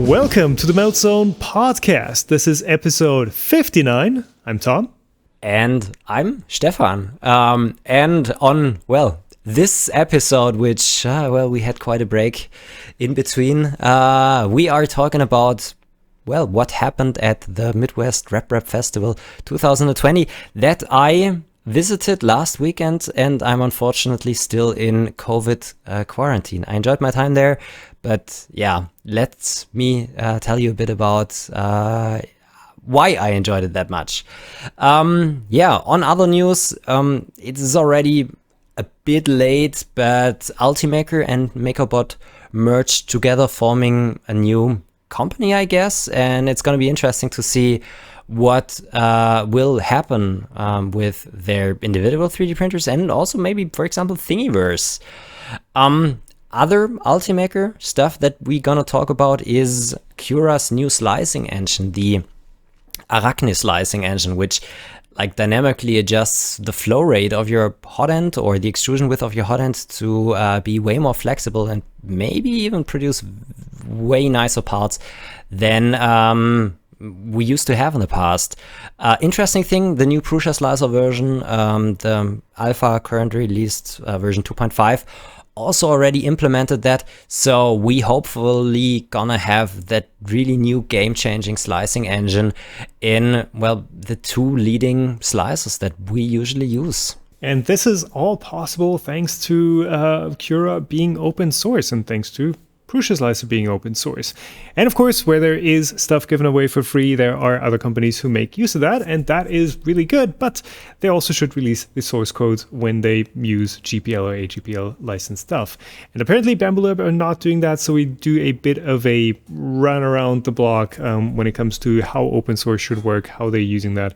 Welcome to the Meltzone podcast. This is episode 59. I'm Tom. And I'm Stefan. And on, this episode, which, we had quite a break in between, we are talking about, what happened at the Midwest Reprap Festival 2020 that I visited last weekend, and I'm unfortunately still in COVID quarantine. I enjoyed my time there, but let me tell you a bit about why I enjoyed it that much. On other news, it is already a bit late, but Ultimaker and Makerbot merged together, forming a new company, I guess, and it's going to be interesting to see what will happen with their individual 3D printers and also maybe, for example, Thingiverse. Other Ultimaker stuff that we're gonna talk about is CURA's new slicing engine, the Arachne slicing engine, which dynamically adjusts the flow rate of your hot end or the extrusion width of your hot end to be way more flexible and maybe even produce way nicer parts than we used to have in the past. Interesting thing, the new Prusa Slicer version, the alpha current released version 2.5, also already implemented that. So we hopefully gonna have that really new game-changing slicing engine in, the two leading slicers that we usually use. And this is all possible thanks to CURA being open source and thanks to Prusa Slicer being open source. And of course, where there is stuff given away for free, there are other companies who make use of that, and that is really good, but they also should release the source code when they use GPL or AGPL licensed stuff. And apparently Bambulab are not doing that, so we do a bit of a run around the block when it comes to how open source should work, how they're using that,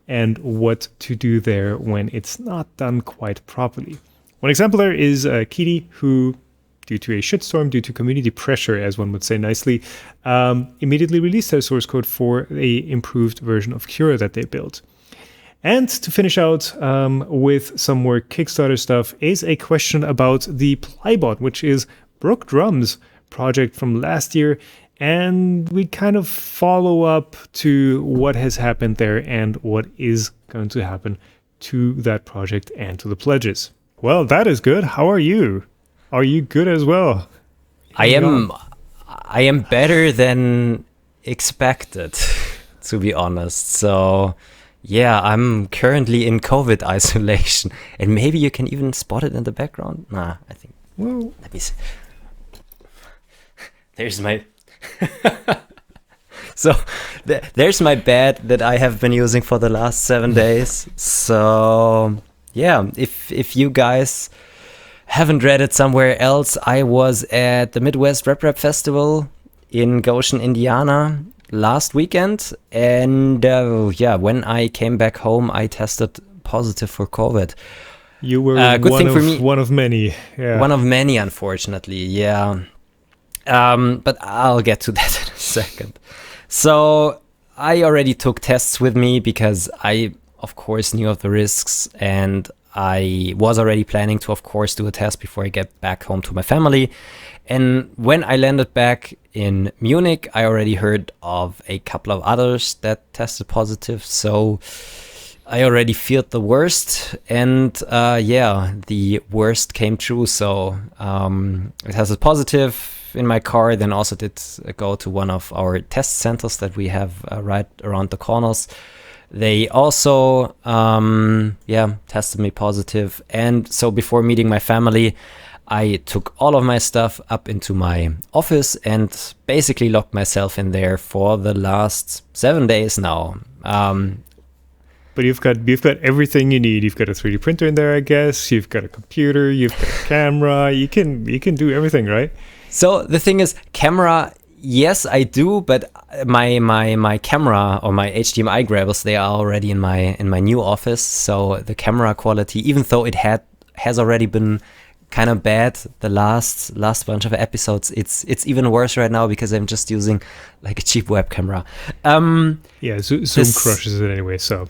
and what to do there when it's not done quite properly. One example there is QIDI, who, due to a shitstorm, due to community pressure, as one would say nicely, immediately released their source code for a improved version of CURA that they built. And to finish out with some more Kickstarter stuff is a question about the PlyBot, which is Brooke Drum's project from last year. And we kind of follow up to what has happened there and what is going to happen to that project and to the pledges. Well, that is good. How are you? Are you good as well? I am better than expected, to be honest. So, I'm currently in COVID isolation, and maybe you can even spot it in the background. Nah, I think. Well, let me see. There's my. So, there's my bed that I have been using for the last 7 days. So, if you guys haven't read it somewhere else, I was at the Midwest Reprap Festival in Goshen, Indiana last weekend. And when I came back home, I tested positive for COVID. You were one of many. Yeah. One of many, unfortunately, yeah. But I'll get to that in a second. So I already took tests with me because I, of course, knew of the risks, and I was already planning to, of course, do a test before I get back home to my family. And when I landed back in Munich, I already heard of a couple of others that tested positive. So I already feared the worst. And the worst came true. So it tested positive in my car, then also did go to one of our test centers that we have right around the corners. They also, tested me positive. And so before meeting my family, I took all of my stuff up into my office and basically locked myself in there for the last 7 days now. But you've got everything you need. You've got a 3D printer in there, I guess. You've got a computer. You've got a camera. You can do everything, right? So the thing is, camera. Yes, I do, but my camera or my HDMI grabbers, they are already in my new office. So the camera quality, even though it has already been kind of bad the last bunch of episodes, it's even worse right now because I'm just using a cheap web camera. Zoom crushes it anyway. So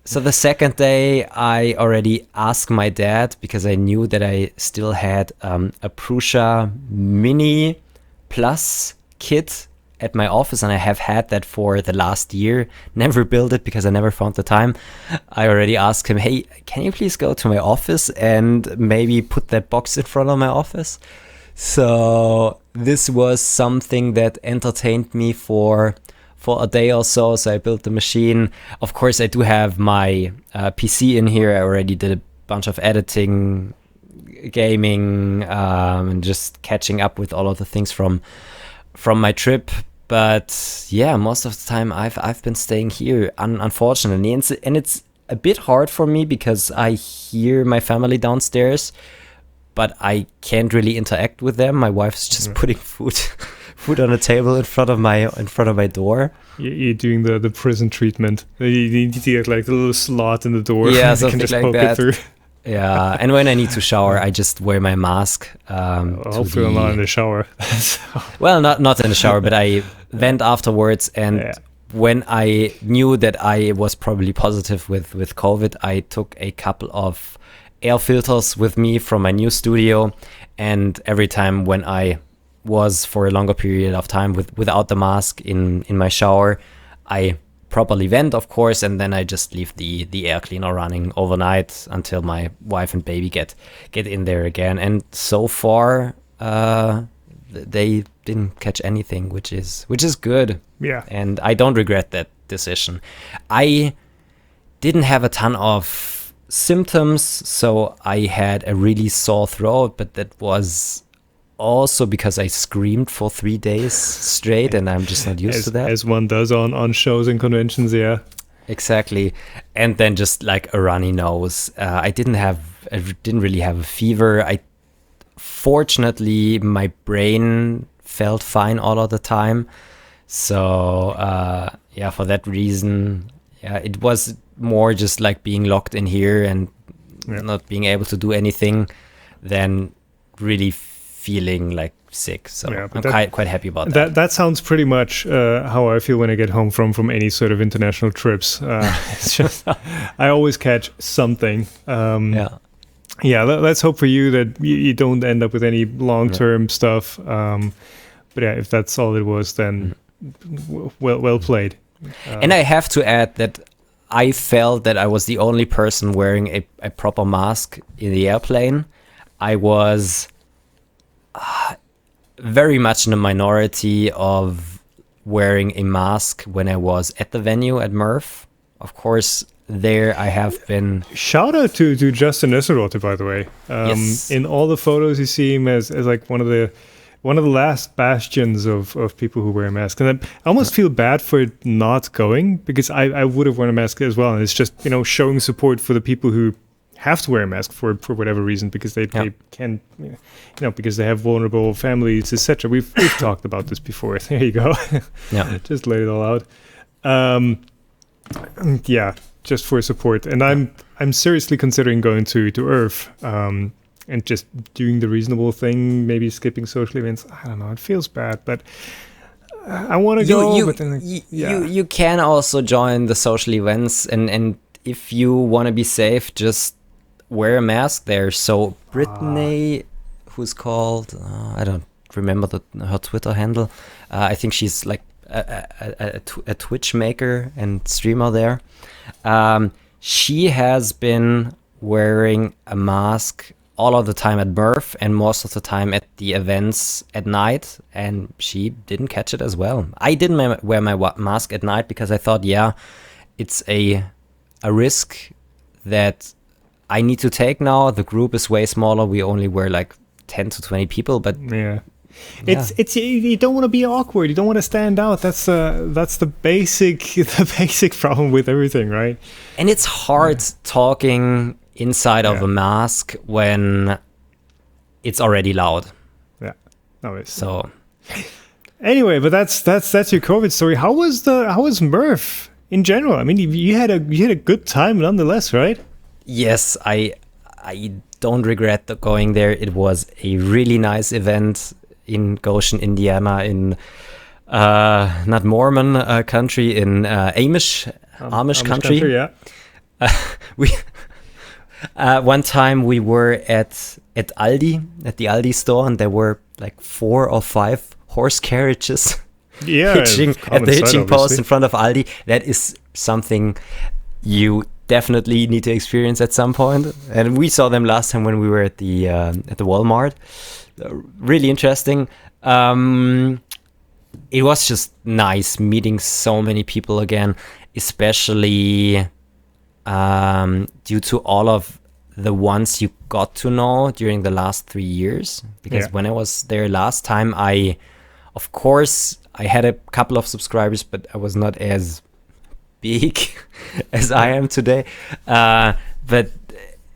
so the second day I already asked my dad because I knew that I still had a Prusa Mini Plus kit at my office, and I have had that for the last year. Never built it because I never found the time. I already asked him, hey, can you please go to my office and maybe put that box in front of my office? So this was something that entertained me for a day or so. So I built the machine. Of course, I do have my PC in here. I already did a bunch of editing, gaming, and just catching up with all of the things from my trip. But yeah, most of the time I've been staying here, unfortunately, and it's a bit hard for me because I hear my family downstairs, but I can't really interact with them. My wife's just putting food on the table in front of my door. You're doing the prison treatment. You need to get like a little slot in the door. Yeah, something something like that. Through. Yeah, and when I need to shower, I just wear my mask. Hopefully I'm not in the shower. Well, not in the shower, but I went afterwards, and when I knew that I was probably positive with COVID, I took a couple of air filters with me from my new studio, and every time when I was for a longer period of time without the mask in my shower, I properly vent, of course, and then I just leave the air cleaner running overnight until my wife and baby get in there again. And so far they didn't catch anything, which is good. Yeah. And I don't regret that decision. I didn't have a ton of symptoms, so I had a really sore throat, but that was also because I screamed for 3 days straight, and I'm just not used to that. As one does on shows and conventions, yeah. Exactly. And then just like a runny nose. I didn't really have a fever. Fortunately, my brain felt fine all of the time. So for that reason, it was more just like being locked in here and not being able to do anything than really feeling like sick. So I'm quite happy about that. That sounds pretty much how I feel when I get home from any sort of international trips. It's just I always catch something. Let's hope for you that you don't end up with any long-term stuff. But yeah, if that's all it was, then well played. And I have to add that I felt that I was the only person wearing a proper mask in the airplane. I was very much in the minority of wearing a mask when I was at the venue at MRRF. Of course, there I have been. Shout out to Justin Nisserotte, by the way. Yes. In all the photos, you see him as like one of the last bastions of people who wear a mask. And I almost feel bad for not going, because I would have worn a mask as well. And it's just, showing support for the people who have to wear a mask for whatever reason, because they can, because they have vulnerable families, etc. We've talked about this before. There you go. Just lay it all out. Just for support. And I'm seriously considering going to Earth, and just doing the reasonable thing, maybe skipping social events. I don't know. It feels bad, but I want to go. But then, you can also join the social events, and if you want to be safe, just wear a mask there. So Brittany, who's called, I don't remember her Twitter handle. I think she's like a Twitch maker and streamer there. She has been wearing a mask all of the time at MRRF and most of the time at the events at night, and she didn't catch it as well. I didn't wear my mask at night because I thought, it's a risk that I need to take now. The group is way smaller. We only wear like 10 to 20 people, but it's you don't want to be awkward. You don't want to stand out. That's the basic problem with everything, right? And it's hard talking inside of a mask when it's already loud. Yeah, no, it's so. Anyway, but that's your COVID story. How was MRRF in general? I mean, you had a good time nonetheless, right? Yes, I don't regret going there. It was a really nice event in Goshen, Indiana, in not Mormon country, in Amish country. Yeah. One time we were at Aldi, at the Aldi store, and there were like 4 or 5 horse carriages hitching at the hitching post in front of Aldi. That is something you definitely need to experience at some point. And we saw them last time when we were at the Walmart. Really interesting. It was just nice meeting so many people again, especially due to all of the ones you got to know during the last 3 years. Because when I was there last time, of course, I had a couple of subscribers, but I was not as big as I am today. But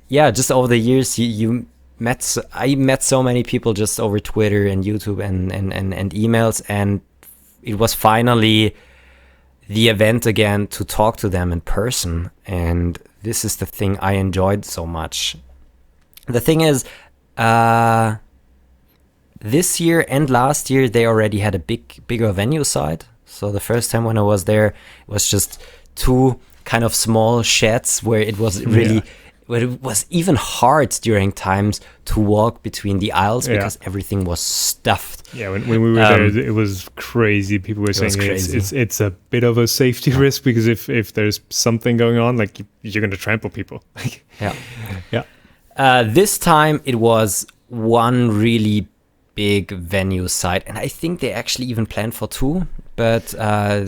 yeah, just over the years, I met so many people just over Twitter and YouTube and emails, and it was finally the event again to talk to them in person. And this is the thing I enjoyed so much. The thing is, this year and last year, they already had a bigger venue site. So the first time when I was there, it was just 2 kind of small sheds where it was really, where it was even hard during times to walk between the aisles because everything was stuffed. Yeah, when we were there, it was crazy. People were saying it's a bit of a safety risk because if there's something going on, like you're going to trample people. This time it was one really big venue site, and I think they actually even planned for 2. But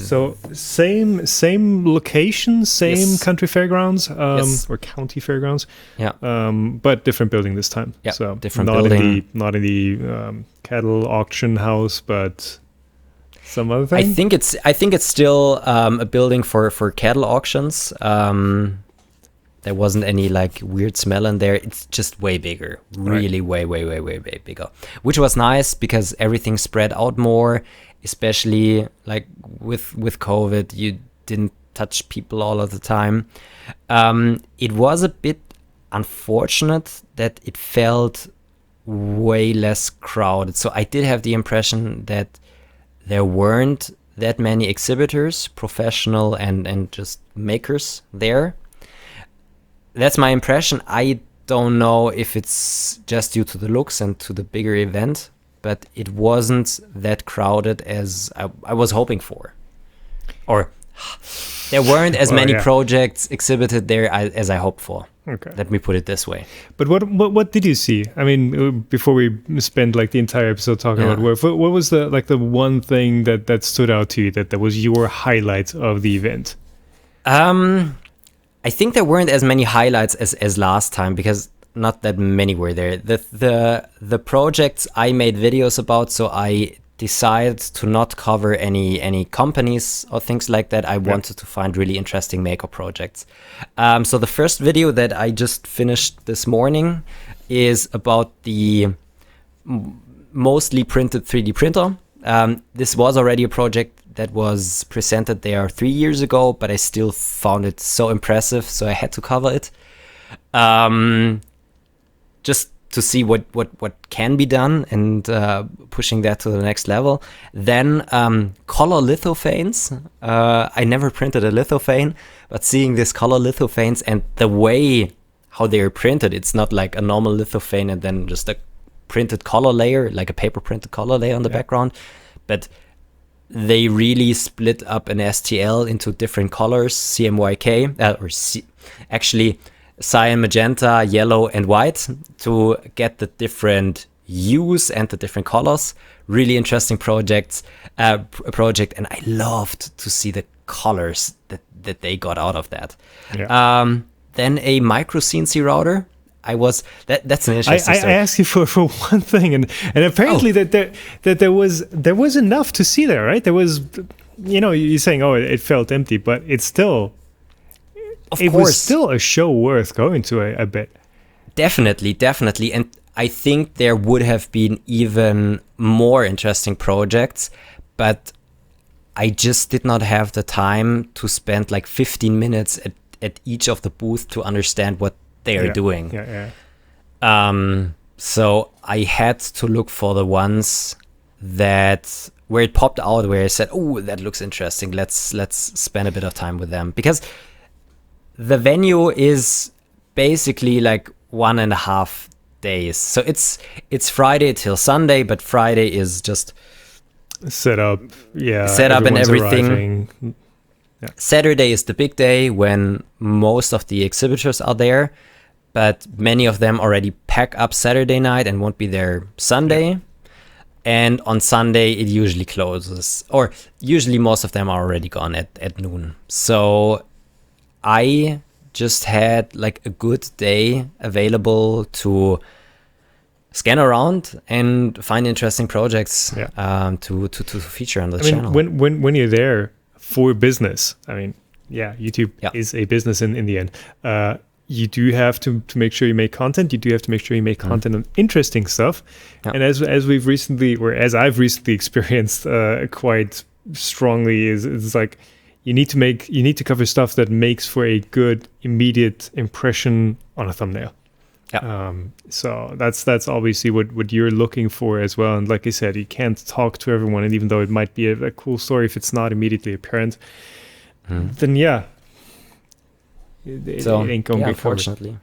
so same location, same country fairgrounds, or county fairgrounds. But different building this time. So different building. Not in the cattle auction house, but some other thing. I think it's still a building for cattle auctions. There wasn't any like weird smell in there. It's just way bigger, really way bigger, which was nice because everything spread out more. Especially like with COVID, you didn't touch people all of the time. It was a bit unfortunate that it felt way less crowded. So I did have the impression that there weren't that many exhibitors, professional and just makers there. That's my impression. I don't know if it's just due to the looks and to the bigger event, but it wasn't that crowded as I was hoping for. Or there weren't as many projects exhibited there as I hoped for. Okay. Let me put it this way. But what did you see? I mean, before we spend like the entire episode talking about work, what was the one thing that stood out to you that was your highlight of the event? I think there weren't as many highlights as last time because not that many were there. The projects I made videos about, so I decided to not cover any companies or things like that. I wanted to find really interesting maker projects. So the first video that I just finished this morning is about the mostly printed 3D printer. This was already a project that was presented there 3 years ago, but I still found it so impressive, so I had to cover it. Just to see what can be done and pushing that to the next level. Then color lithophanes. I never printed a lithophane, but seeing this color lithophanes and the way how they are printed, it's not like a normal lithophane and then just a printed color layer, like a paper printed color layer on the background, but they really split up an STL into different colors, CMYK, actually cyan, magenta, yellow, and white to get the different hues and the different colors. Really interesting project, and I loved to see the colors that they got out of that. Then a micro CNC router. That's an interesting story. I asked you for one thing, and apparently that there was enough to see there, right? There was, you're saying, it felt empty, but it's still. It was still a show worth going to, I bet. Definitely. And I think there would have been even more interesting projects, but I just did not have the time to spend like 15 minutes at each of the booths to understand what they are doing. So I had to look for the ones where it popped out, where I said, oh, that looks interesting. Let's spend a bit of time with them. Because the venue is basically like 1.5 days. So it's Friday till Sunday, but Friday is just Setup, yeah. Setup and everyone's everything. arriving. Yeah. Saturday is the big day when most of the exhibitors are there, but many of them already pack up Saturday night and won't be there Sunday. Yeah. And on Sunday, it usually closes, or usually most of them are already gone at noon. So I just had like a good day available to scan around and find interesting projects to feature on the channel. When you're there for business, I mean, YouTube is a business in the end. You do have to make sure you make content. You do have to make sure you make content on interesting stuff. Yeah. And as I've recently experienced quite strongly, is like you need to cover stuff that makes for a good immediate impression on a thumbnail. Yeah. So that's obviously what you're looking for as well. And like I said, you can't talk to everyone. And even though it might be a cool story, if it's not immediately apparent, then it ain't going to be unfortunately.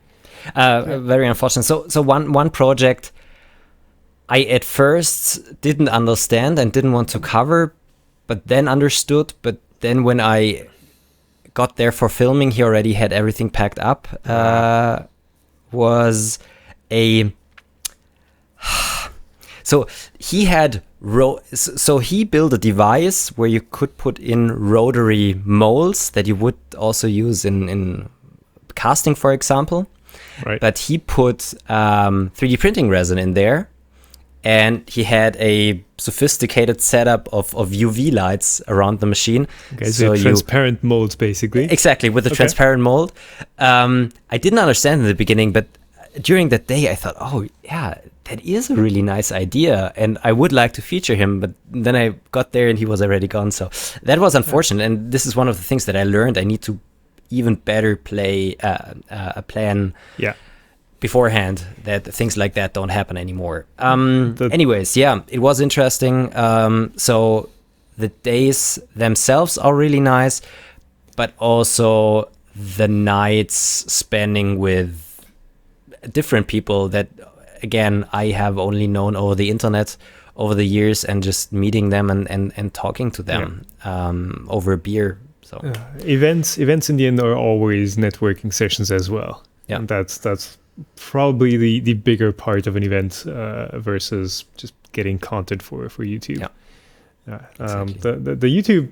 Very unfortunate. So one project I at first didn't understand and didn't want to cover, but then understood. But then when I got there for filming, he already had everything packed up. Was a so he had so he built a device where you could put in rotary molds that you would also use in casting, for example. Right. But he put 3D printing resin in there, and he had a sophisticated setup of UV lights around the machine. Okay, so transparent molds, basically. Exactly, with the transparent mold. I didn't understand in the beginning, but during that day I thought, oh yeah, that is a really nice idea, and I would like to feature him. But then I got there and he was already gone. So that was unfortunate. And this is one of the things that I learned. I need to even better play a plan beforehand, that things like that don't happen anymore. Anyways, it was interesting. So the days themselves are really nice, but also the nights spending with different people that, again, I have only known over the internet over the years, and just meeting them and talking to them over a beer. So events in the end are always networking sessions as well. Yeah, and that's probably the bigger part of an event versus just getting content for YouTube. Yeah. Exactly. The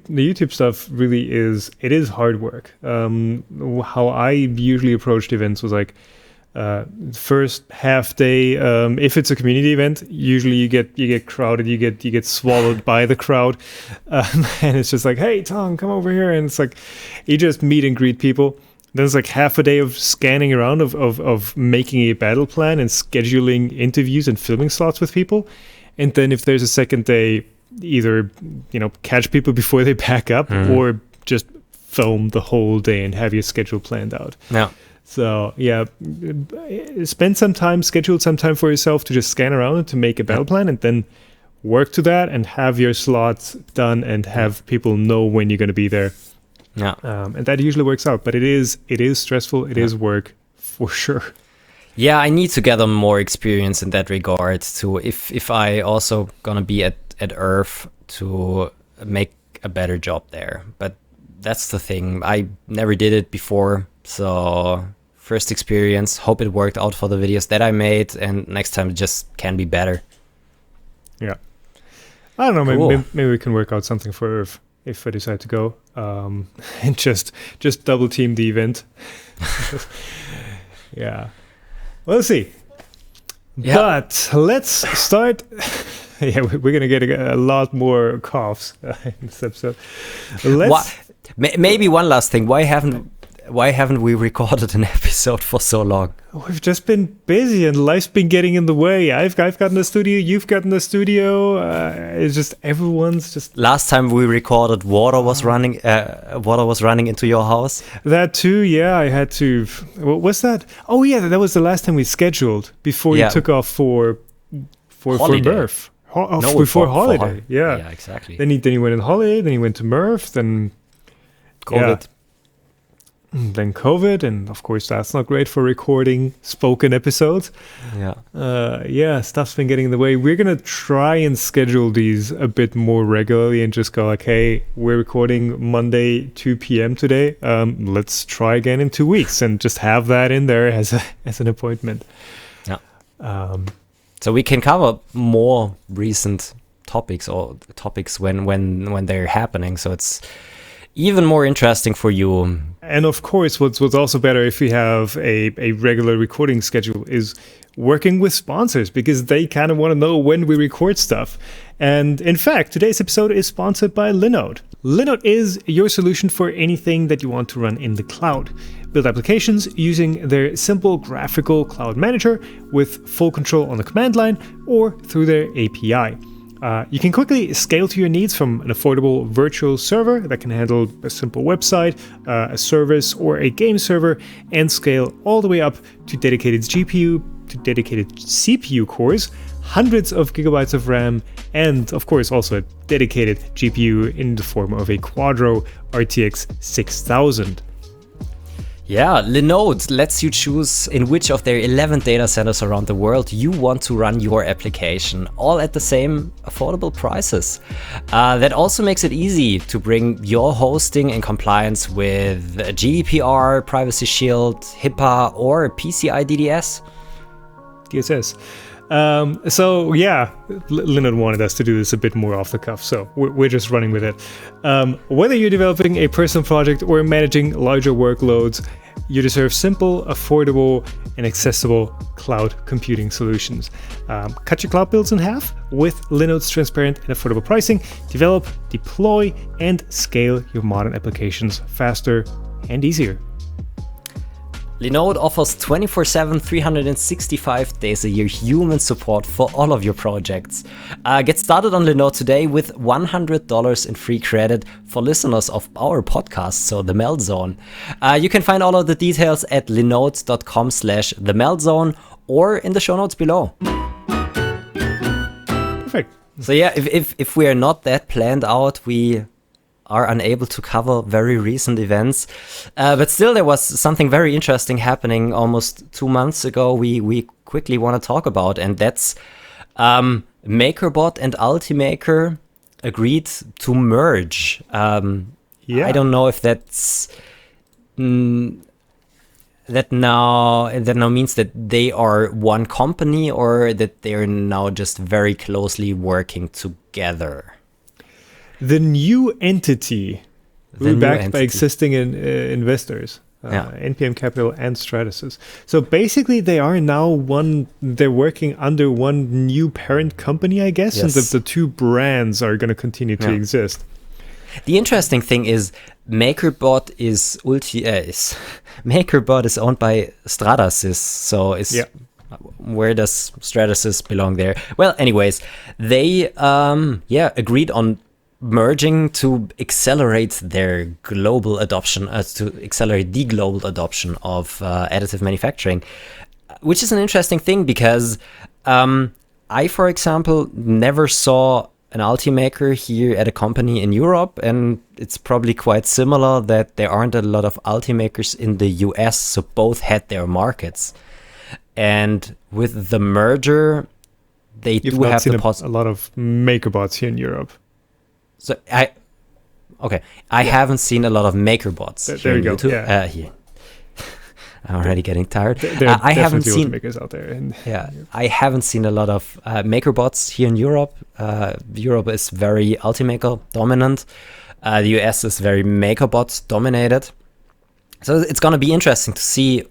YouTube stuff really is hard work. How I usually approached events was like, first half day, if it's a community event, usually you get crowded, you get swallowed by the crowd, and it's just like, hey Tom, come over here, and it's like you just meet and greet people. Then it's like half a day of scanning around, of making a battle plan and scheduling interviews and filming slots with people. And then if there's a second day, either catch people before they pack up, or just film the whole day and have your schedule planned out. So spend some time, schedule some time for yourself to just scan around and to make a battle plan, and then work to that and have your slots done and have people know when you're going to be there. And that usually works out, but it is stressful. It is work for sure. Yeah, I need to gather more experience in that regard to if I also gonna be at MRRF to make a better job there. But that's the thing. I never did it before, so first experience. Hope it worked out for the videos that I made, and next time it just can be better. Yeah, I don't know. Cool. Maybe we can work out something for MRRF if I decide to go, and just double team the event. Yeah. We'll see. Yeah. But let's start. We're going to get a lot more coughs in this episode. Maybe one last thing. Why haven't we recorded an episode for so long? We've just been busy and life's been getting in the way. I've gotten the studio, you've gotten the studio. It's just everyone's just. Last time we recorded, water was running into your house. That too, yeah. I had to. What was that? Oh yeah, that was the last time we scheduled before you took off for MRRF. Before holiday. Yeah, exactly. Then he went on holiday. Then he went to MRRF. Then COVID. then COVID, and of course that's not great for recording spoken episodes. Stuff's been getting in the way. We're gonna try and schedule these a bit more regularly and just go like, hey, we're recording Monday 2 p.m. today. Let's try again in 2 weeks, and just have that in there as an appointment. So we can cover more recent topics or topics when they're happening. So it's even more interesting for you. And of course, what's also better if we have a regular recording schedule is working with sponsors, because they kind of want to know when we record stuff. And in fact, today's episode is sponsored by Linode. Linode is your solution for anything that you want to run in the cloud. Build applications using their simple graphical cloud manager with full control on the command line or through their API. You can quickly scale to your needs from an affordable virtual server that can handle a simple website, a service, or a game server, and scale all the way up to dedicated GPU, to dedicated CPU cores, hundreds of gigabytes of RAM, and of course also a dedicated GPU in the form of a Quadro RTX 6000. Yeah, Linode lets you choose in which of their 11 data centers around the world you want to run your application, all at the same affordable prices. That also makes it easy to bring your hosting in compliance with GDPR, Privacy Shield, HIPAA, or PCI DSS. Linode wanted us to do this a bit more off the cuff, so we're just running with it. Whether you're developing a personal project or managing larger workloads, you deserve simple, affordable, and accessible cloud computing solutions. Cut your cloud bills in half with Linode's transparent and affordable pricing. Develop, deploy, and scale your modern applications faster and easier. Linode offers 24/7, 365 days a year human support for all of your projects. Get started on Linode today with $100 in free credit for listeners of our podcast, so the Meltzone. You can find all of the details at linode.com/themeltzone or in the show notes below. Perfect. So yeah, if we are not that planned out, we are unable to cover very recent events. But still, there was something very interesting happening almost 2 months ago we quickly want to talk about, and that's Makerbot and Ultimaker agreed to merge. I don't know if that's... that now means that they are one company or that they're now just very closely working together. The new entity, backed by existing investors, NPM Capital and Stratasys. So basically, they are now they're working under one new parent company, I guess, and the two brands are going to continue to exist. The interesting thing is Makerbot Makerbot is owned by Stratasys, so where does Stratasys belong there? Well, anyways, they agreed on merging to accelerate their global adoption, to accelerate the global adoption of additive manufacturing, which is an interesting thing because I, for example, never saw an Ultimaker here at a company in Europe, and it's probably quite similar that there aren't a lot of Ultimakers in the US, so both had their markets. And with the merger, they do have a lot of Makerbots here in Europe. So I haven't seen a lot of Makerbots. There you go. Here. I'm already getting tired. I haven't seen Ultimakers out there. I haven't seen a lot of Makerbots here in Europe. Europe is very Ultimaker dominant. The US is very Makerbot dominated. So it's going to be interesting to see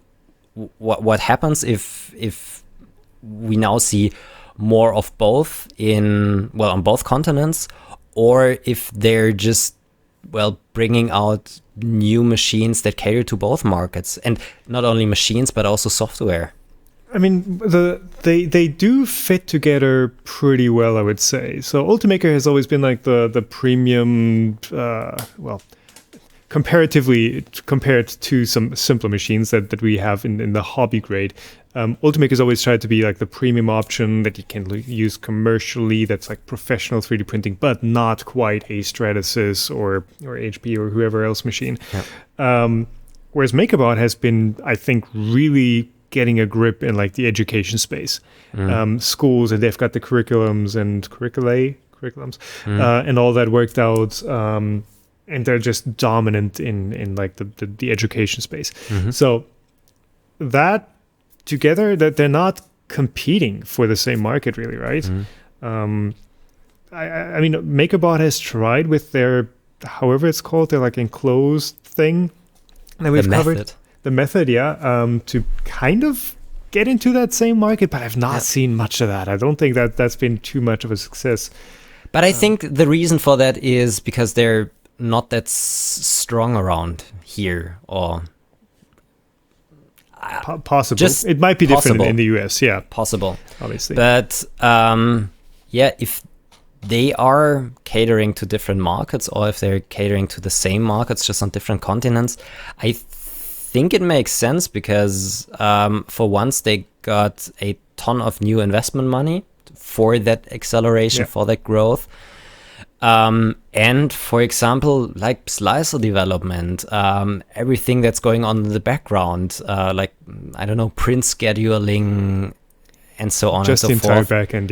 what happens if we now see more of both on both continents, or if they're just bringing out new machines that cater to both markets, and not only machines but also software. I mean, they do fit together pretty well, I would say. So Ultimaker has always been like the premium, comparatively compared to some simpler machines that we have in the hobby grade. Ultimaker's always tried to be like the premium option that you can use commercially, that's like professional 3D printing, but not quite a Stratasys or HP or whoever else machine. whereas Makerbot has been, I think, really getting a grip in like the education space. Schools, and they've got the curriculums and curriculums and all that worked out. And they're just dominant in like the education space. So that together, that they're not competing for the same market really, right? I mean, Makerbot has tried with their, however it's called, their like enclosed thing that we've covered. The method, to kind of get into that same market, but I've not seen much of that. I don't think that's been too much of a success. But I think the reason for that is because they're not that strong around here, or possible. Just it might be different possible. in the US, possible, obviously. But if they are catering to different markets, or if they're catering to the same markets just on different continents, I think it makes sense because for once they got a ton of new investment money for that acceleration, for that growth. And for example, like slicer development, everything that's going on in the background, like, I don't know, print scheduling and so on just and so the forth. entire backend,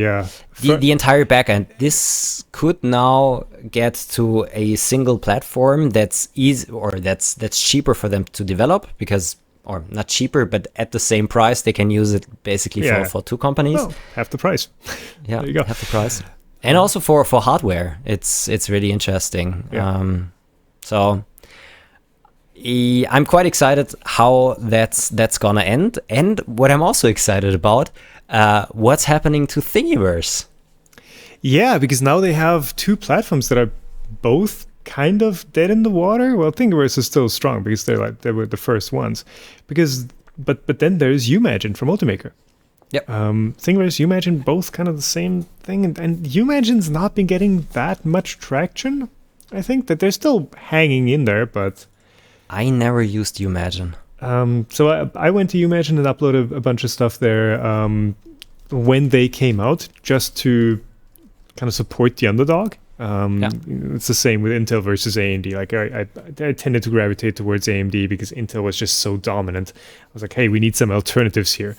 The entire backend. This could now get to a single platform that's easy, or that's cheaper for them to develop, because, or not cheaper, but at the same price, they can use it basically for two companies. Well, half the price. Yeah, there you go. Half the price. And also for hardware, it's really interesting. So I'm quite excited how that's gonna end. And what I'm also excited about, what's happening to Thingiverse. Yeah, because now they have two platforms that are both kind of dead in the water. Well, Thingiverse is still strong because they were the first ones. But then there's Umagine from Ultimaker. Yep. Thingiverse, Umagine, both kind of the same thing, and Umagine's not been getting that much traction. I think that they're still hanging in there, but I never used Umagine. So I went to Umagine and uploaded a bunch of stuff there when they came out, just to kind of support the underdog. It's the same with Intel versus AMD. Like I tended to gravitate towards AMD because Intel was just so dominant. I was like, hey, we need some alternatives here.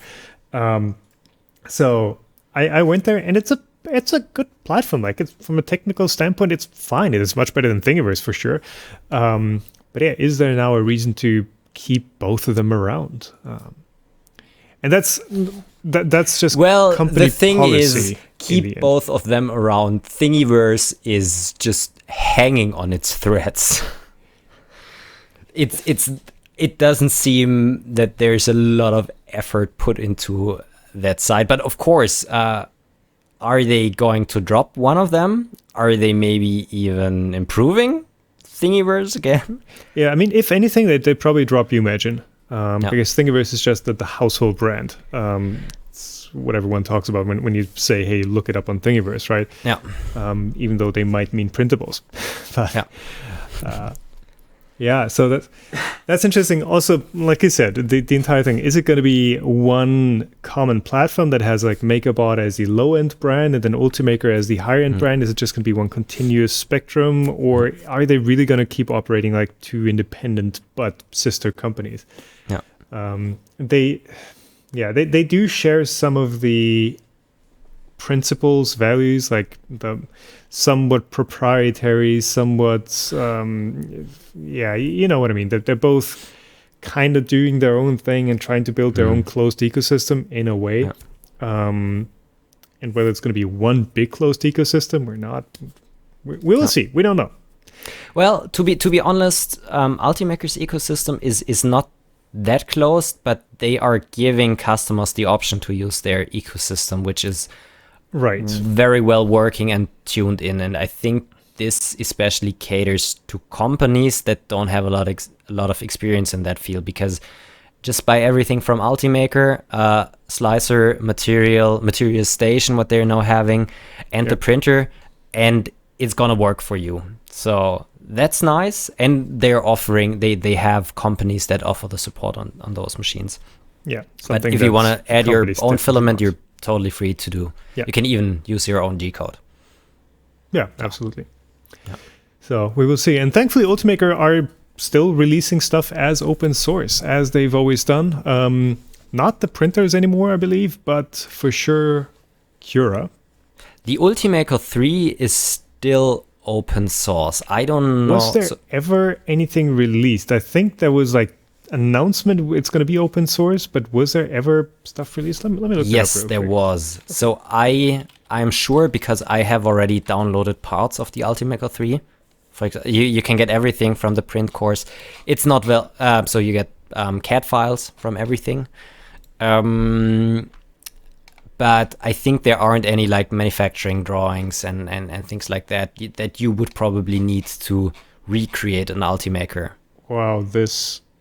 So I went there, and it's a good platform. Like, it's, from a technical standpoint, it's fine. It is much better than Thingiverse for sure. But yeah, is there now a reason to keep both of them around? And that's just company the thing policy. Is, keep both of them around. Thingiverse is just hanging on its threads. It doesn't seem that there's a lot of effort put into that side. But of course, are they going to drop one of them? Are they maybe even improving Thingiverse again? Yeah, I mean, if anything, they probably drop Umagine. Because Thingiverse is just the household brand. It's what everyone talks about when you say, hey, look it up on Thingiverse, right? Yeah. Even though they might mean printables. But, so that's interesting. Also, like you said, the entire thing, is it going to be one common platform that has like Makerbot as the low-end brand and then Ultimaker as the higher-end brand? Is it just going to be one continuous spectrum, or are they really going to keep operating like two independent but sister companies? They do share some of the principles, values, like the somewhat proprietary, somewhat you know what I mean. They're both kind of doing their own thing and trying to build their own closed ecosystem in a way. And whether it's going to be one big closed ecosystem or not, we'll see. We don't know. Well, to be honest, Ultimaker's ecosystem is not that closed, but they are giving customers the option to use their ecosystem, which is very well working and tuned in. And I think this especially caters to companies that don't have a lot of experience in that field, because just by everything from Ultimaker, Slicer, Material Station, what they're now having, and the printer, and it's gonna work for you. So that's nice. And they're offering, they have companies that offer the support on those machines. Yeah. But if you want to add your own filament, you're totally free to do. Yeah. You can even use your own G code. Yeah, absolutely. Yeah. So we will see. And thankfully, Ultimaker are still releasing stuff as open source, as they've always done. Not the printers anymore, I believe, but for sure CURA. The Ultimaker 3 is still open source. I don't know. Was there ever anything released? I think there was like announcement it's going to be open source, but was there ever stuff released? Let me look. Yes, there was. So I'm sure, because I have already downloaded parts of the Ultimaker 3. For example, you can get everything from the print course. It's not so you get CAD files from everything. But I think there aren't any like manufacturing drawings and things like that that you would probably need to recreate an Ultimaker. Wow,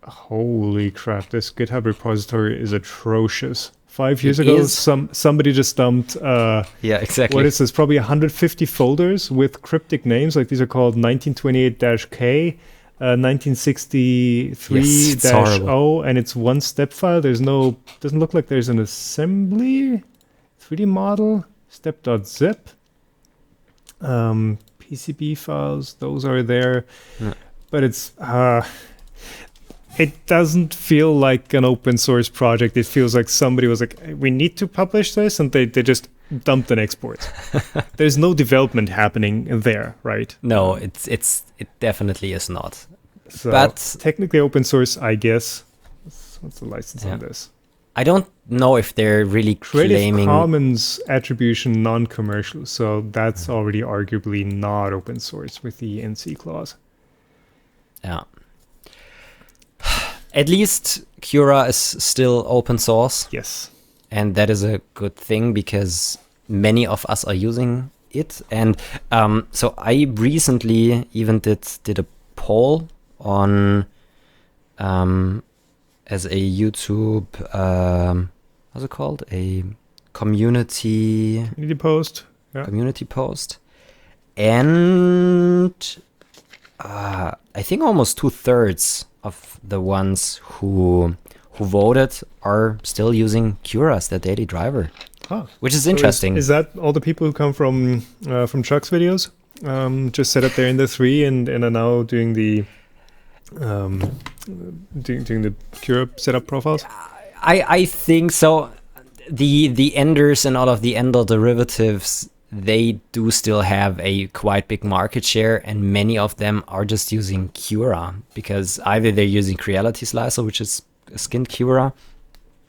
holy crap, this GitHub repository is atrocious. 5 years ago, somebody just dumped yeah, exactly. What is this? Probably 150 folders with cryptic names. Like these are called 1928-K, 1963-O, and it's one step file. Doesn't look like there's an assembly, 3D model, step.zip, PCB files. Those are there, but it doesn't feel like an open source project. It feels like somebody was like, we need to publish this, and they just dumped an export. There's no development happening there, right? No, it definitely is not. So but technically open source, I guess. What's the license on this? I don't know if they're really Creative claiming Commons attribution non-commercial, so that's already arguably not open source with the NC clause. Yeah. At least CURA is still open source. Yes. And that is a good thing, because many of us are using it. And so I recently even did a poll on as a YouTube, what's it called? A community post. Yeah. Community post. And I think almost 2/3 of the ones who voted are still using CURA as their daily driver, which is interesting. Is that all the people who come from Chuck's videos? Just set up there in the 3 and are now doing the doing the CURA setup profiles? I think so. The enders and all of the ender derivatives, they do still have a quite big market share, and many of them are just using CURA, because either they're using Creality Slicer, which is a skinned CURA,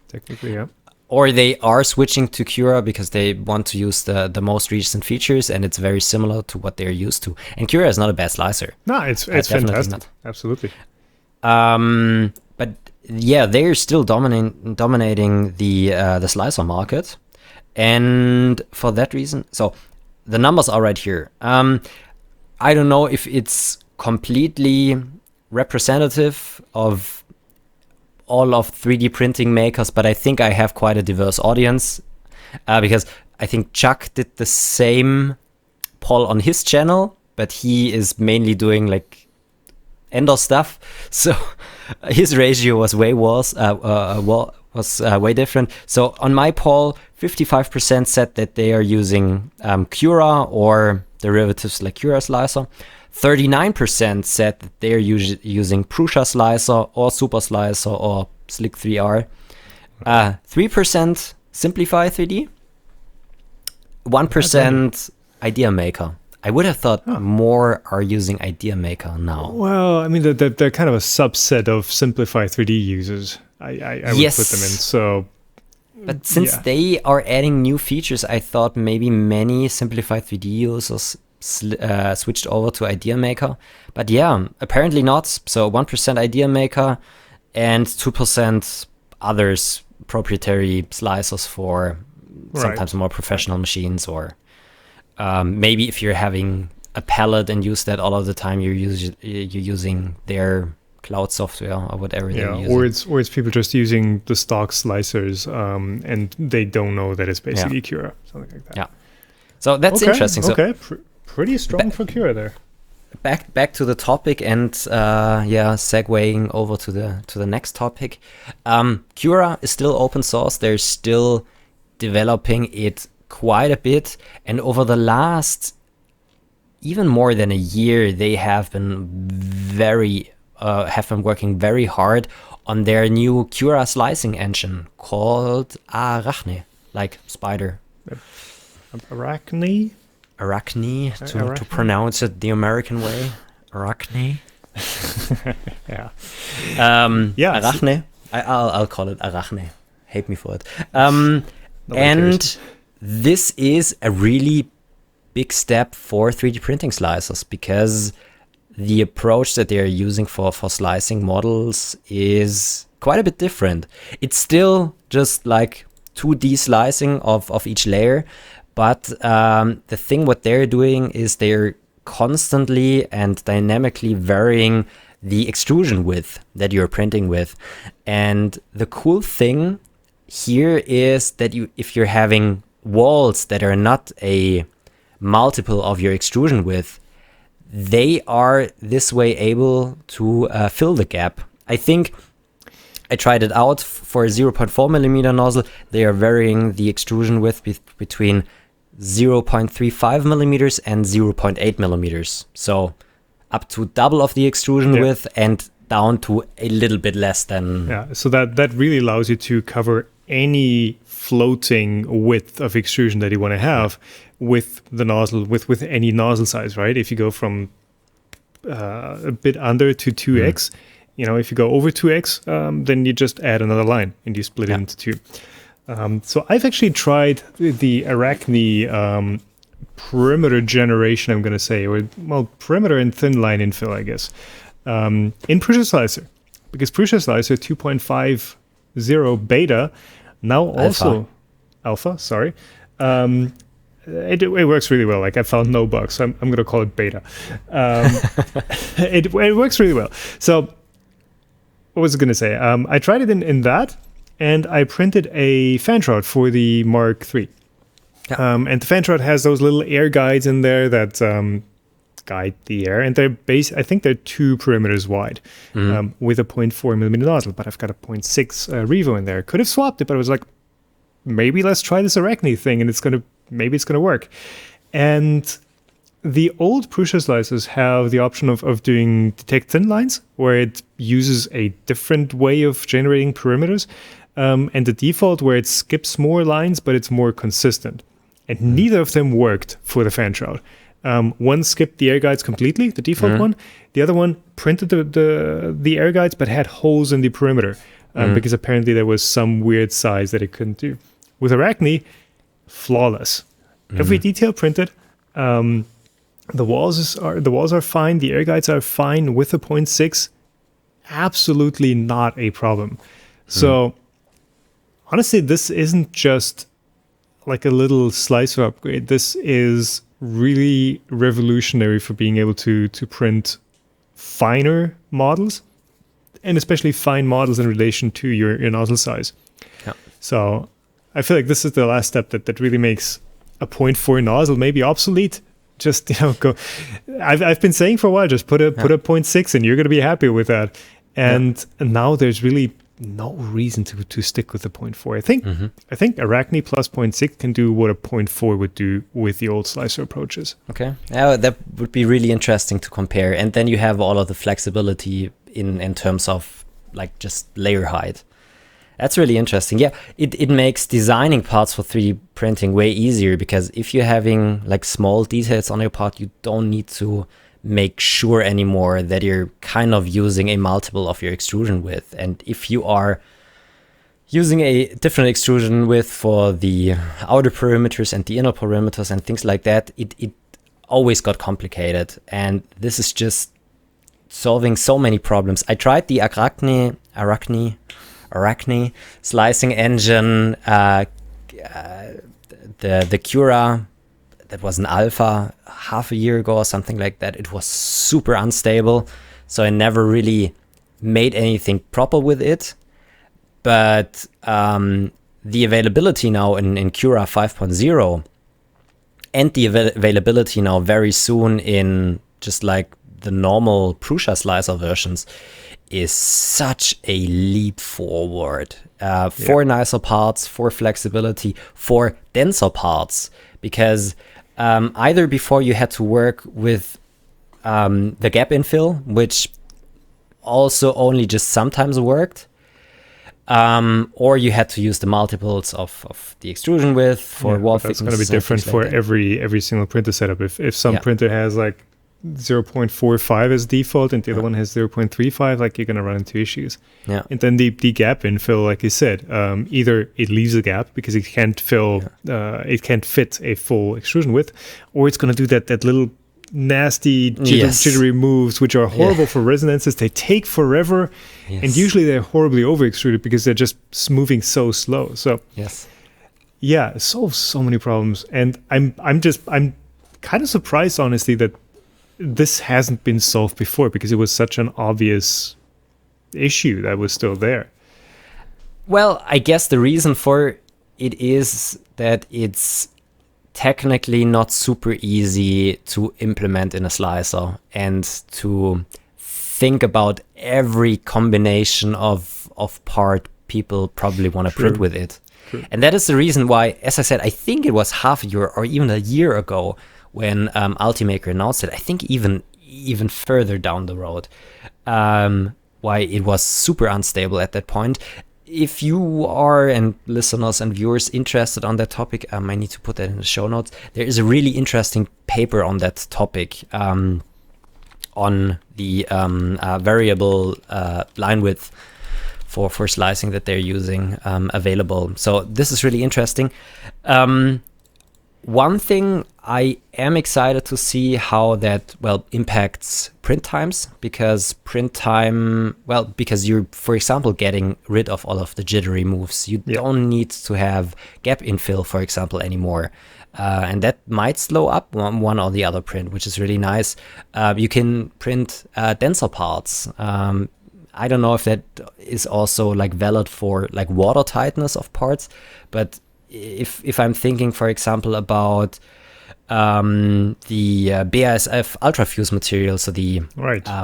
technically, yeah, or they are switching to CURA because they want to use the most recent features, and it's very similar to what they're used to. And CURA is not a bad slicer. No, it's fantastic. Not. Absolutely. But yeah, they're still dominating the slicer market. And for that reason, so the numbers are right here. I don't know if it's completely representative of all of 3D printing makers, but I think I have quite a diverse audience, because I think Chuck did the same poll on his channel, but he is mainly doing like Ender stuff. So his ratio was way worse, way different. So on my poll, 55% said that they are using CURA or derivatives like CURASlicer. 39% said that they are using PrusaSlicer or SuperSlicer or Slick 3R. 3% Simplify 3D. 1% Idea Maker. I would have thought more are using Idea Maker now. Well, I mean, they're kind of a subset of Simplify 3D users. I would put them in. So, but since they are adding new features, I thought maybe many Simplify 3D users switched over to Idea Maker. But yeah, apparently not. So 1% Idea Maker and 2% others, proprietary slicers for sometimes more professional machines, or maybe if you're having a palette and use that all of the time, you're using their cloud software or whatever they're using. Or it's people just using the stock slicers and they don't know that it's basically CURA, something like that. Yeah. So that's interesting. So pretty strong for CURA there. Back to the topic and segueing over to the next topic. CURA is still open source. They're still developing it quite a bit, and over the last even more than a year, they have been very have been working very hard on their new CURA slicing engine called Arachne, like spider. Arachne? Arachne, to pronounce it the American way. Arachne. Yeah. Arachne. I'll call it Arachne. Hate me for it. And cares. This is a really big step for 3D printing slicers, because the approach that they're using for slicing models is quite a bit different. It's still just like 2D slicing of each layer, but the thing what they're doing is they're constantly and dynamically varying the extrusion width that you're printing with. And the cool thing here is that if you're having walls that are not a multiple of your extrusion width, they are this way able to fill the gap. I think I tried it out for a 0.4 millimeter nozzle. They are varying the extrusion width between 0.35 millimeters and 0.8 millimeters. So up to double of the extrusion width and down to a little bit less than. Yeah, so that really allows you to cover any floating width of extrusion that you want to have with the nozzle, with any nozzle size, right? If you go from a bit under to 2x, if you go over 2x, then you just add another line and you split it into two. So I've actually tried the Arachne perimeter generation, I'm going to say, or perimeter and thin line infill, I guess, in PrusaSlicer, because PrusaSlicer 2.50 beta now also alpha, sorry. It works really well. Like, I found no bugs, so I'm going to call it beta. It works really well. So what was I going to say? I tried it in that, and I printed a fan shroud for the Mark III. Yeah. And the fan shroud has those little air guides in there that guide the air, and I think they're 2 perimeters wide with a 0.4 millimeter nozzle, but I've got a 0.6 Revo in there. Could have swapped it, but I was like, maybe let's try this Arachne thing, and maybe it's gonna work. And the old Prusa slicers have the option of doing detect thin lines, where it uses a different way of generating perimeters, and the default where it skips more lines, but it's more consistent. And neither of them worked for the fan shroud. One skipped the air guides completely, the default one. The other one printed the air guides, but had holes in the perimeter, because apparently there was some weird size that it couldn't do. With Arachne, flawless. Every detail printed. The walls are fine. The air guides are fine with the 0.6. Absolutely not a problem. So honestly, this isn't just like a little slicer upgrade. This is really revolutionary for being able to print finer models, and especially fine models in relation to your nozzle size. Yeah. So I feel like this is the last step that really makes a 0.4 nozzle maybe obsolete. Just go. I've been saying for a while, just put a 0.6 and you're going to be happy with that. And now there's really no reason to stick with the 0.4. I think Arachne plus 0.6 can do what a 0.4 would do with the old slicer approaches. Okay, yeah, that would be really interesting to compare. And then you have all of the flexibility in terms of like just layer height. That's really interesting. Yeah, it makes designing parts for 3D printing way easier, because if you're having like small details on your part, you don't need to make sure anymore that you're kind of using a multiple of your extrusion width. And if you are using a different extrusion width for the outer perimeters and the inner perimeters and things like that, it always got complicated. And this is just solving so many problems. I tried the Arachne slicing engine, the CURA, that was an alpha half a year ago or something like that. It was super unstable, so I never really made anything proper with it. But the availability now in CURA 5.0 and the availability now very soon in just like the normal Prusa Slicer versions is such a leap forward for nicer parts, for flexibility, for denser parts, because either before you had to work with the gap infill, which also only just sometimes worked. Or you had to use the multiples of the extrusion width for wall thickness. That's going to be different for every single printer setup. If some printer has like 0.45 as default and the other one has 0.35, like you're going to run into issues. Yeah. And then the gap infill, like you said, either it leaves a gap because it can't fill, it can't fit a full extrusion width, or it's going to do that little nasty jittery moves, which are horrible for resonances. They take forever, and usually they're horribly over extruded because they're just moving so slow. So yeah, it solves so many problems, and I'm kind of surprised, honestly, that this hasn't been solved before, because it was such an obvious issue that was still there. Well, I guess the reason for it is that it's technically not super easy to implement in a slicer and to think about every combination of part people probably want to print with it. And that is the reason why, as I said, I think it was half a year or even a year ago when Ultimaker announced it, I think even further down the road, why it was super unstable at that point. If you are, and listeners and viewers, interested on that topic, I need to put that in the show notes. There is a really interesting paper on that topic, on the variable line width for slicing that they're using available. So this is really interesting. One thing I am excited to see how that, impacts print times, because because you're, for example, getting rid of all of the jittery moves. You don't need to have gap infill, for example, anymore. And that might slow up one or the other print, which is really nice. You can print denser parts. I don't know if that is also like valid for like water tightness of parts, but if I'm thinking, for example, about the BASF ultrafuse material, so the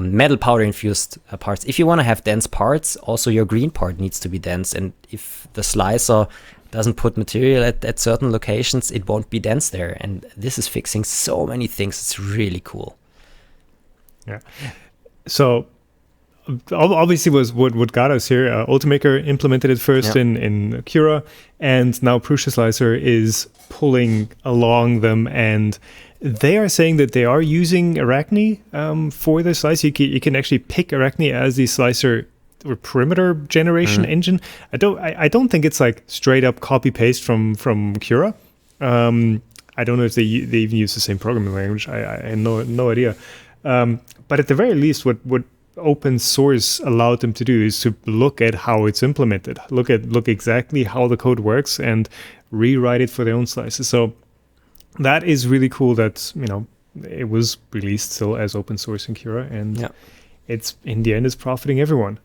metal powder infused parts, if you want to have dense parts, also your green part needs to be dense. And if the slicer doesn't put material at certain locations, it won't be dense there. And this is fixing so many things. It's really cool. Yeah. So obviously was what got us here. Ultimaker implemented it first in CURA, and now PrusaSlicer is pulling along them, and they are saying that they are using Arachne for the slice. You can actually pick Arachne as the slicer or perimeter generation engine. I don't think it's like straight up copy paste from CURA. I don't know if they even use the same programming language. I have no idea. But at the very least, what open source allowed them to do is to look at how it's implemented, look exactly how the code works, and rewrite it for their own slices. So that is really cool that it was released still as open source in CURA, and it's in the end is profiting everyone.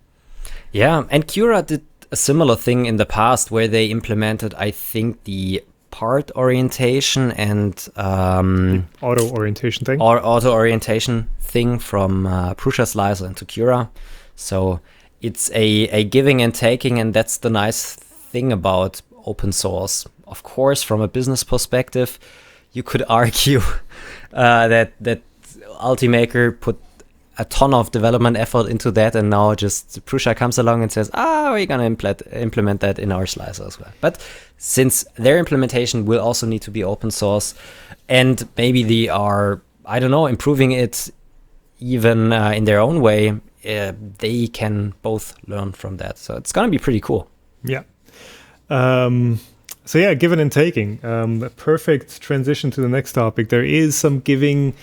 Yeah, and CURA did a similar thing in the past where they implemented, I think, the part orientation and auto orientation thing. Or auto orientation thing from PrusaSlicer into CURA. So it's a giving and taking, and that's the nice thing about open source. Of course, from a business perspective, you could argue that Ultimaker put a ton of development effort into that, and now just Prusa comes along and says, we're going to implement that in our slicer as well. But since their implementation will also need to be open source, and maybe they are, I don't know, improving it even in their own way, they can both learn from that. So it's going to be pretty cool. Yeah. So yeah, giving and taking. A perfect transition to the next topic. There is some giving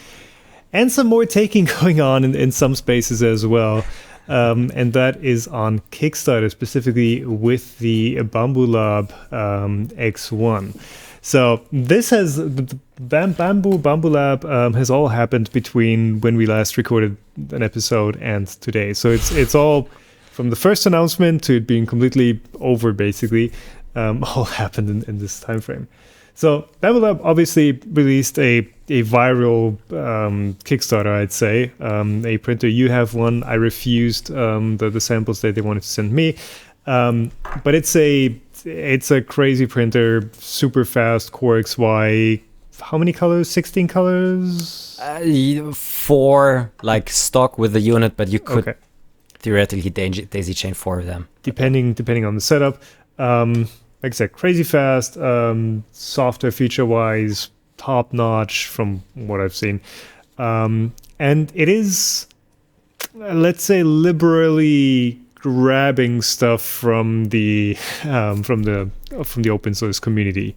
and some more taking going on in some spaces as well. And that is on Kickstarter, specifically with the Bambulab X1. So this has, the Bambulab has all happened between when we last recorded an episode and today. So it's all from the first announcement to it being completely over, basically, all happened in this time frame. So Bambulab obviously released a viral Kickstarter, I'd say. A printer, you have one. I refused the samples that they wanted to send me. But it's a crazy printer, super fast, Core XY. How many colors? 16 colors? 4 like stock with the unit, but you could theoretically daisy chain 4 of them. Depending on the setup. Like I said, crazy fast, software feature-wise, top-notch from what I've seen. And it is, let's say, liberally grabbing stuff from the open source community.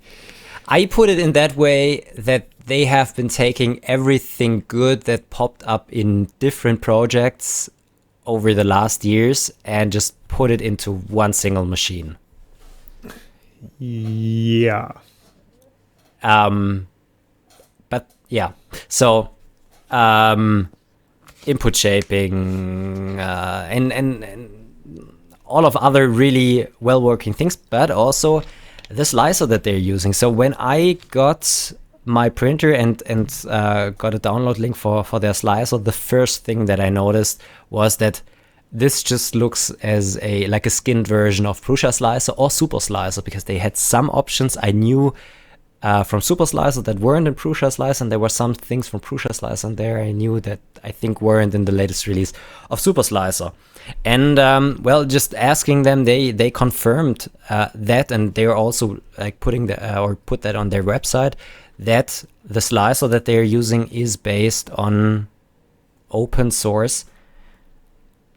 I put it in that way that they have been taking everything good that popped up in different projects over the last years and just put it into one single machine. Yeah. But yeah, so input shaping and all of other really well-working things, but also the slicer that they're using. So when I got my printer and got a download link for their slicer, the first thing that I noticed was that this just looks as like a skinned version of Prusa Slicer or Super Slicer, because they had some options I knew from Super Slicer that weren't in Prusa Slicer, and there were some things from Prusa Slicer in there I knew that I think weren't in the latest release of Super Slicer. And well, just asking them, they confirmed that, and they're also like put that on their website, that the slicer that they're using is based on open source.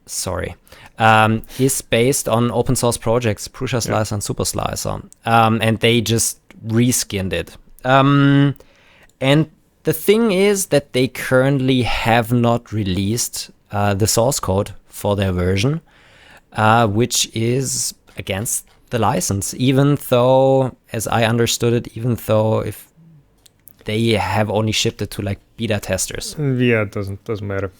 Is based on open source projects, Prusa Slicer and Super Slicer, and they just reskinned it. And the thing is that they currently have not released the source code for their version, which is against the license, even though, as I understood it, if they have only shipped it to like beta testers. Yeah, it doesn't matter.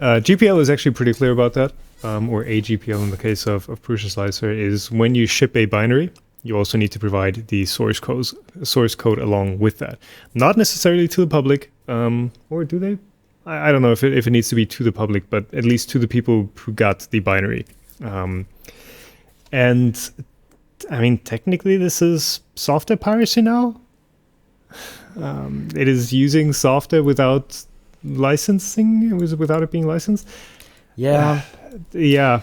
GPL is actually pretty clear about that, or a GPL in the case of Prusa Slicer, is when you ship a binary, you also need to provide the source code along with that. Not necessarily to the public, or do they? I don't know if it needs to be to the public, but at least to the people who got the binary. And I mean, technically, this is software piracy now. It is using software without licensing, without it being licensed. Yeah. Yeah.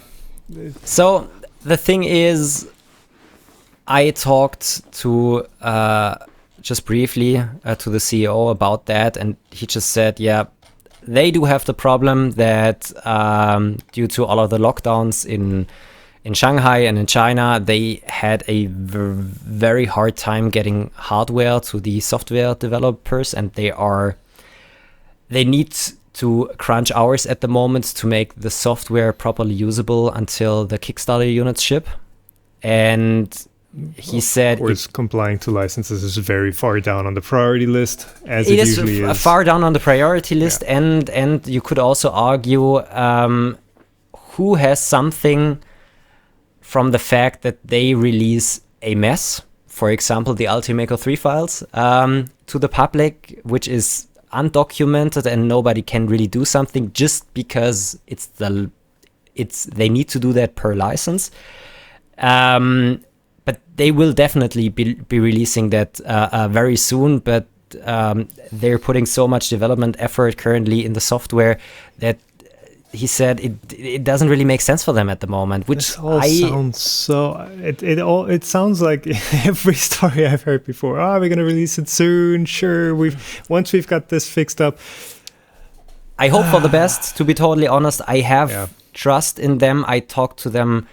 So the thing is, I talked to just briefly to the CEO about that, and he just said, yeah, they do have the problem that due to all of the lockdowns in Shanghai and in China, they had a very hard time getting hardware to the software developers, and they need to crunch hours at the moment to make the software properly usable until the Kickstarter units ship. And he said, of course, complying to licenses is very far down on the priority list, as it usually is. Far down on the priority list, and you could also argue who has something from the fact that they release a mess, for example, the Ultimaker 3 files, to the public, which is undocumented and nobody can really do something just because they need to do that per license. But they will definitely be releasing that very soon, but they're putting so much development effort currently in the software that he said it doesn't really make sense for them at the moment. Which sounds so. It sounds like every story I've heard before. We're gonna release it soon. Sure, once we've got this fixed up. I hope for the best. To be totally honest, I have trust in them. I talked to them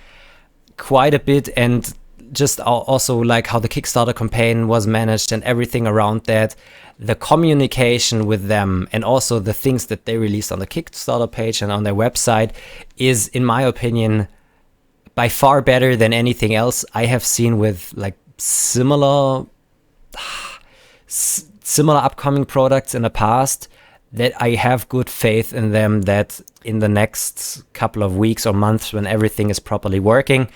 quite a bit, and just also like how the Kickstarter campaign was managed and everything around that. The communication with them and also the things that they released on the Kickstarter page and on their website is, in my opinion, by far better than anything else I have seen with like similar upcoming products in the past, that I have good faith in them that in the next couple of weeks or months, when everything is properly working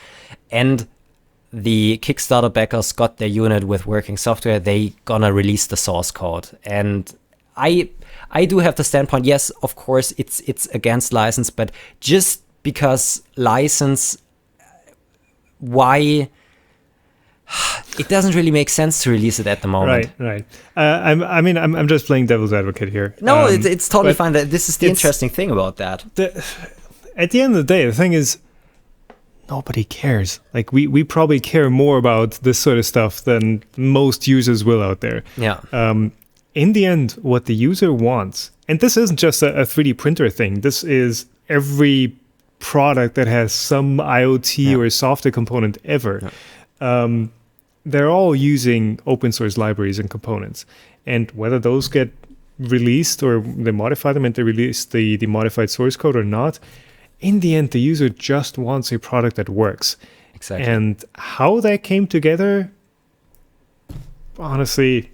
and the Kickstarter backers got their unit with working software, they gonna release the source code. And I do have the standpoint, yes, of course, it's against license, but just because license, why it doesn't really make sense to release it at the moment. Right. I'm just playing devil's advocate here. No, it's totally fine. This is the interesting thing about that. At the end of the day, the thing is, nobody cares. Like we probably care more about this sort of stuff than most users will out there. Yeah. In the end, what the user wants, and this isn't just a 3D printer thing. This is every product that has some IoT or software component ever. Yeah. They're all using open source libraries and components. And whether those get released or they modify them and they release the modified source code or not, in the end, the user just wants a product that works. Exactly. And how that came together, honestly,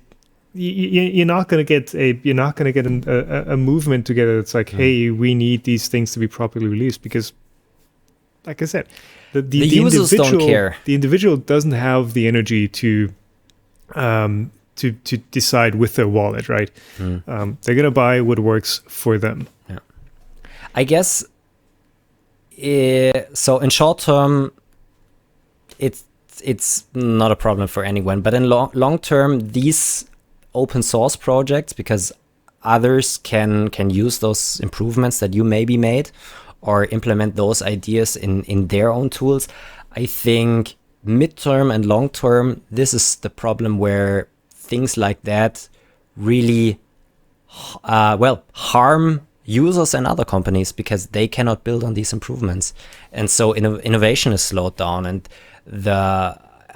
you're not going to get a movement together that's like, hey, we need these things to be properly released, because, like I said, the users don't care. The individual doesn't have the energy to decide with their wallet, right? They're gonna buy what works for them. Yeah, I guess. So in short term, it's not a problem for anyone. But in long term, these open source projects, because others can use those improvements that you maybe made, or implement those ideas in their own tools. I think midterm and long term, this is the problem where things like that really harm users and other companies, because they cannot build on these improvements. And so innovation is slowed down. And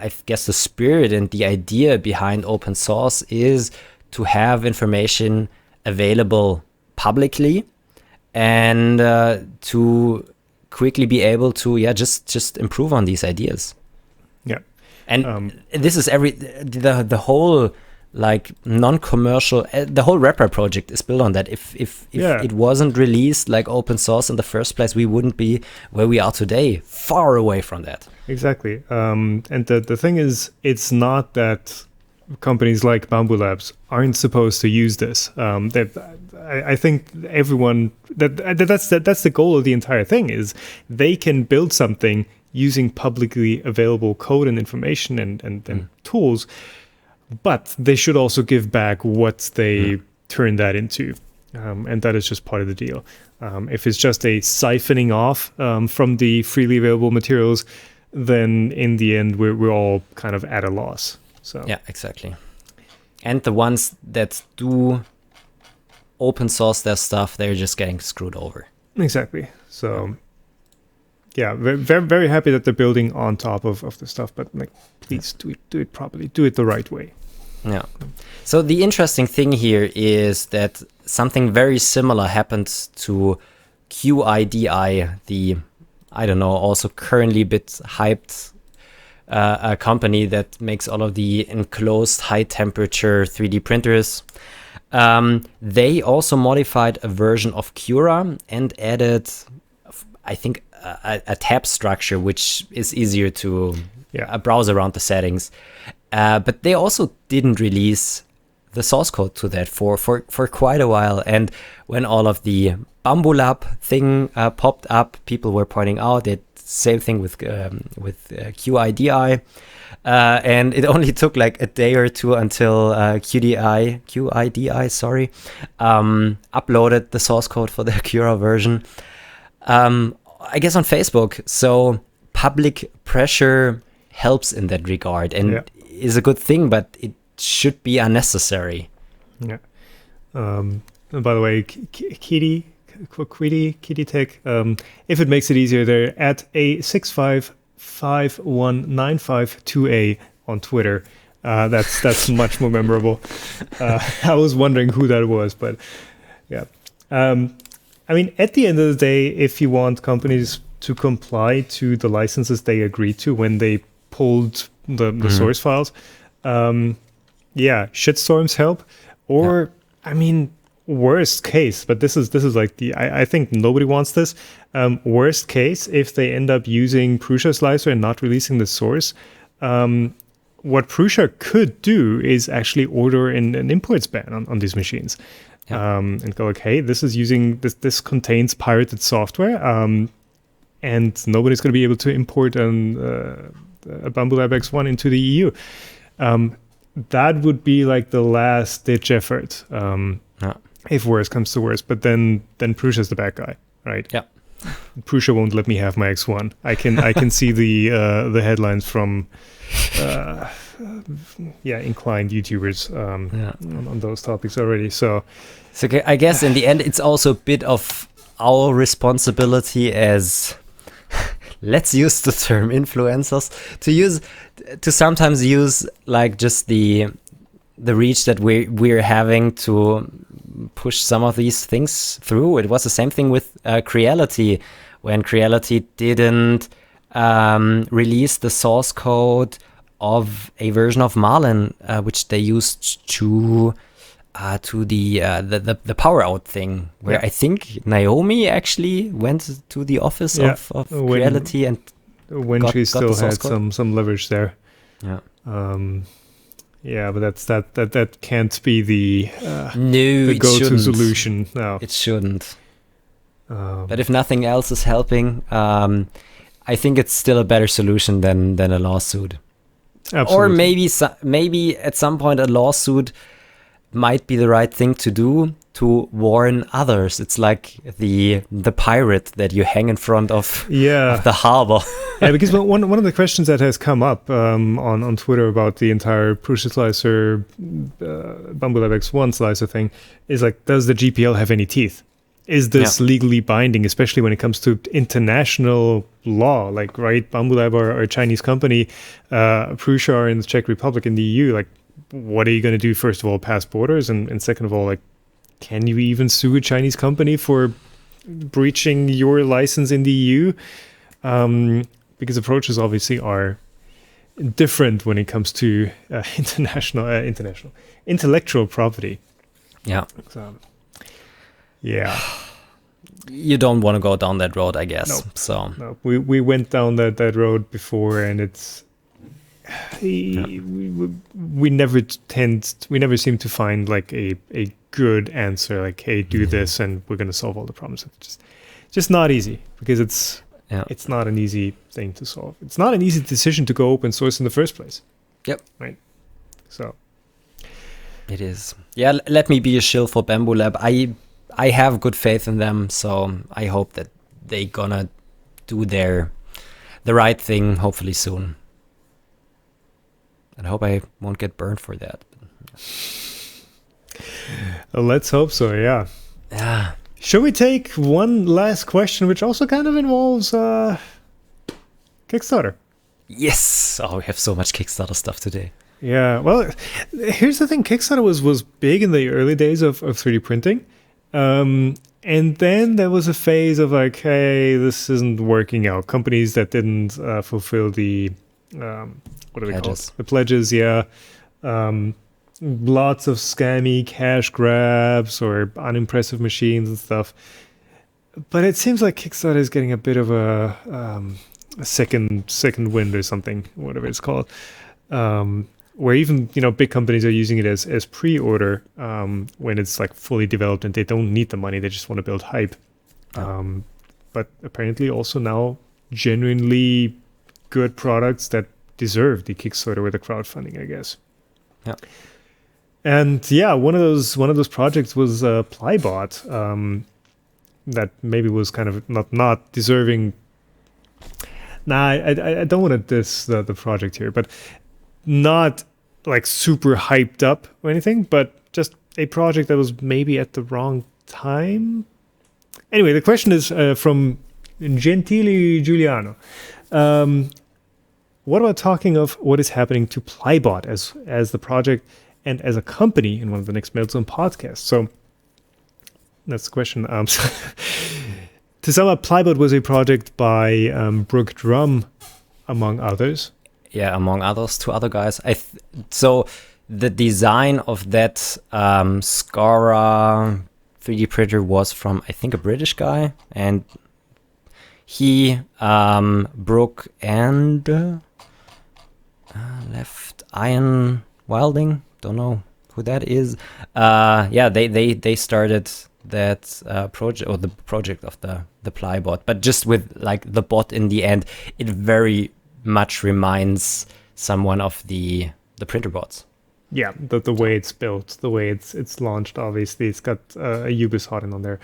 I guess the spirit and the idea behind open source is to have information available publicly, and to quickly be able to just improve on these ideas. Yeah. And this is the whole like non-commercial, the whole Reprap project is built on that. If it wasn't released like open source in the first place, we wouldn't be where we are today, far away from that. Exactly. And the thing is, it's not that companies like Bambulabs aren't supposed to use this. I think everyone that's the goal of the entire thing, is they can build something using publicly available code and information and tools, but they should also give back what they turn that into, and that is just part of the deal. If it's just a siphoning off from the freely available materials, then in the end we're all kind of at a loss. So yeah, exactly. And the ones that do open source their stuff, they're just getting screwed over. Exactly. So yeah, very, very happy that they're building on top of the stuff, but like, please do it properly, do it the right way. Yeah. So the interesting thing here is that something very similar happened to QIDI, the, I don't know, also currently a bit hyped a company that makes all of the enclosed high temperature 3D printers. They also modified a version of CURA and added, I think, a tab structure, which is easier to browse around the settings. But they also didn't release the source code to that for quite a while. And when all of the Bambulab thing popped up, people were pointing out that same thing with QIDI. And it only took like a day or two until QIDI, uploaded the source code for the CURA version. I guess on Facebook. So public pressure helps in that regard and is a good thing, but it should be unnecessary. Yeah. And by the way, QIDI Tech, if it makes it easier, they're at a 6551952A on Twitter. That's much more memorable. I was wondering who that was, but yeah. I mean, at the end of the day, if you want companies to comply to the licenses they agreed to when they pulled the source files, shitstorms help. Or, I mean, worst case, but this is like I think nobody wants this. Worst case, if they end up using Prusa Slicer and not releasing the source, what Prusa could do is actually order an imports ban on these machines. And go like, hey, this is using this contains pirated software, and nobody's going to be able to import a Bambulab X1 into the EU. That would be like the last ditch effort, Yeah. if worse comes to worse. But then Prusa's the bad guy, right? Yeah. Prusa won't let me have my X1. I can see the headlines from inclined YouTubers on those topics already. So I guess in the end, it's also a bit of our responsibility as, let's use the term influencers, to sometimes use like just the reach that we're having to push some of these things through. It was the same thing with Creality, when Creality didn't release the source code of a version of Marlin, which they used to the power out thing, where I think Naomi actually went to the office of Creality and when she still had some leverage there. Yeah. But that can't be the go-to solution. No, it shouldn't. But if nothing else is helping, I think it's still a better solution than a lawsuit. Absolutely. Or maybe at some point a lawsuit might be the right thing to do to warn others. It's like the pirate that you hang in front of the harbor. Because one of the questions that has come up on Twitter about the entire Prusa Slicer, Bambulab X1 slicer thing is like, does the GPL have any teeth? Is this legally binding, especially when it comes to international law? Like, right, Bambulab are a Chinese company, Prusa are in the Czech Republic, in the EU. Like, what are you going to do? First of all, pass borders, and second of all, like, can you even sue a Chinese company for breaching your license in the EU? Because approaches obviously are different when it comes to intellectual property. Yeah. So, you don't want to go down that road, I guess. No, we went down that road before, and it's we never seem to find like a good answer, like, hey, do this and we're going to solve all the problems. It's just not easy, because it's not an easy thing to solve. It's not an easy decision to go open source in the first place. Yep. Right. So it is. Yeah, let me be a shill for Bambulab. I have good faith in them, so I hope that they gonna do the right thing, hopefully soon. And I hope I won't get burned for that. Let's hope so, yeah. Yeah. Shall we take one last question, which also kind of involves Kickstarter? Yes! Oh, we have so much Kickstarter stuff today. Yeah, well, here's the thing. Kickstarter was big in the early days of 3D printing. And then there was a phase of like, hey, this isn't working out. Companies that didn't fulfill the, what are they called? The pledges, yeah. Lots of scammy cash grabs or unimpressive machines and stuff. But it seems like Kickstarter is getting a bit of a second wind or something, whatever it's called. Where even big companies are using it as pre-order when it's like fully developed and they don't need the money, they just want to build hype. But apparently also now genuinely good products that deserve the Kickstarter or the crowdfunding, I guess. Yeah. And one of those projects was PlyBot, that maybe was kind of not deserving. I don't want to diss the project here, but not like super hyped up or anything, but just a project that was maybe at the wrong time. Anyway, the question is from Gentili Giuliano. What about talking of what is happening to PlyBot as the project and as a company in one of the next Meltzone podcasts? So that's the question. To sum up, PlyBot was a project by Brooke Drum, among others. Yeah, among others, two other guys. So the design of that Scora 3D printer was from, I think, a British guy, and he, Brooke, and Left Iron Wilding, don't know who that is. They started that project, or the project of the PlyBot, but just with like the bot in the end, it very much reminds someone of the the printer bots. Yeah, the way it's built, the way it's launched, obviously, it's got a UBIS hotend on there.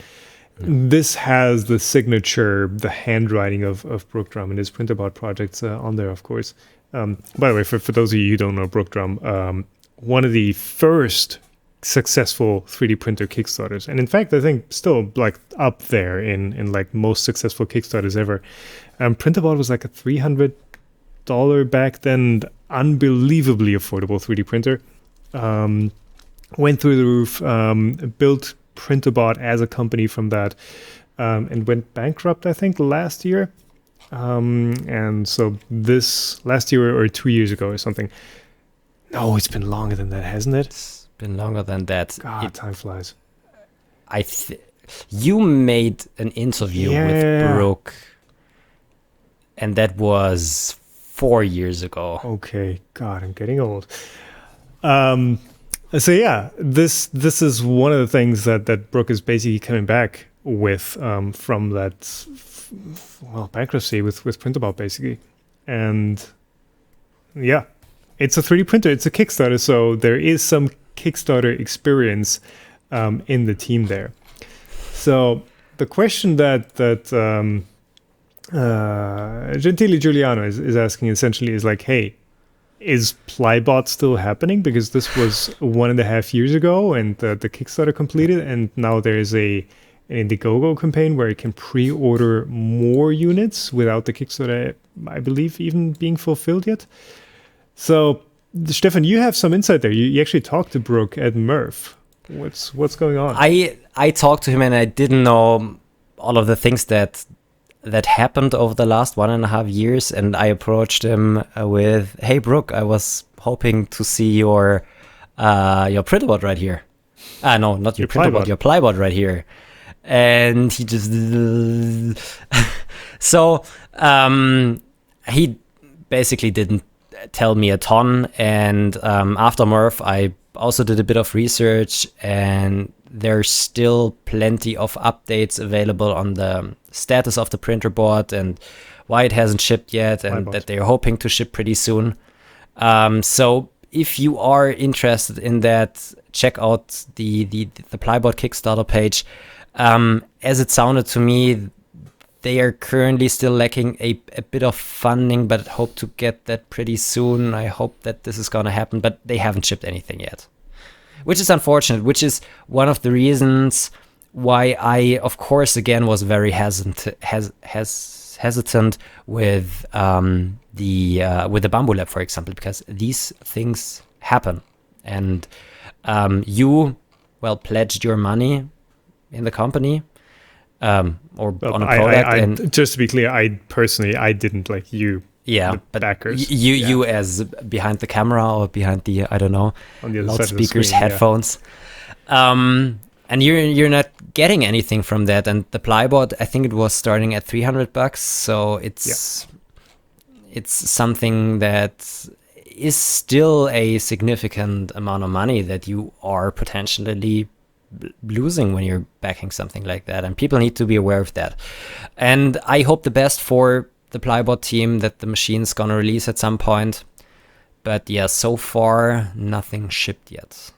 This has the signature, the handwriting of Brookdrum and his Printerbot projects on there, of course. By the way, for those of you who don't know Brookdrum, one of the first successful 3D printer Kickstarters, and in fact, I think still like up there in like most successful Kickstarters ever. Printerbot was like a $300 back then, unbelievably affordable 3D printer. Went through the roof, built Printerbot as a company from that, and went bankrupt, I think, last year. And so this last year or 2 years ago or something. No, it's been longer than that, hasn't it? It's been longer than that. God, time flies. You made an interview with Brooke, and that was 4 years ago. Okay, God, I'm getting old. So yeah, this is one of the things that Brooke is basically coming back with from that bankruptcy with Printerbot basically, and yeah, it's a 3D printer, it's a Kickstarter, so there is some Kickstarter experience in the team there. So the question that Gentile Giuliano is asking essentially is like, hey, is PlyBot still happening? Because this was 1.5 years ago and the Kickstarter completed, and now there is an Indiegogo campaign where you can pre-order more units without the Kickstarter, I believe, even being fulfilled yet. So, Stefan, you have some insight there. You actually talked to Brooke at MRRF. What's going on? I talked to him, and I didn't know all of the things that happened over the last 1.5 years, and I approached him with, "Hey, Brooke, I was hoping to see your Printerbot right here. No, not your Printerbot, your PlyBot right here." And he just so he basically didn't tell me a ton. And after MRRF, I also did a bit of research, and there's still plenty of updates available on the status of the Printerbot and why it hasn't shipped yet, and that they're hoping to ship pretty soon. So if you are interested in that, check out the PlyBot Kickstarter page. As it sounded to me, they are currently still lacking a bit of funding, but hope to get that pretty soon. I hope that this is going to happen, but they haven't shipped anything yet, which is unfortunate, which is one of the reasons why I, of course, again, was very hesitant with the Bambulab, for example, because these things happen. And you, pledged your money in the company or on a product. and just to be clear, I didn't, like you. Yeah, but backers. You as behind the camera or behind the, I don't know, on the loudspeakers, headphones. Yeah. And you're not getting anything from that. And the PlyBot, I think it was starting at $300, so it's something that is still a significant amount of money that you are potentially losing when you're backing something like that. And people need to be aware of that. And I hope the best for the PlyBot team, that the machine's gonna release at some point. But yeah, so far nothing shipped yet.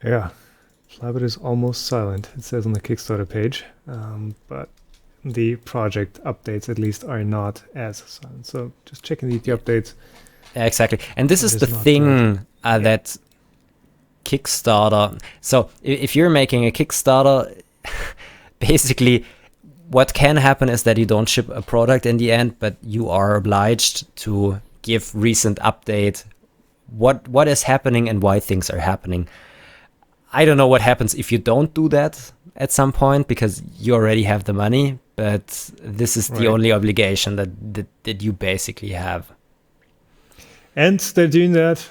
Yeah, PlyBot is almost silent, it says on the Kickstarter page, but the project updates at least are not as silent. So just checking the updates. Yeah, exactly. And this is the thing that Kickstarter. So if you're making a Kickstarter, basically what can happen is that you don't ship a product in the end, but you are obliged to give recent update, what is happening and why things are happening. I don't know what happens if you don't do that at some point, because you already have the money, but this is the only obligation that you basically have. And they're doing that.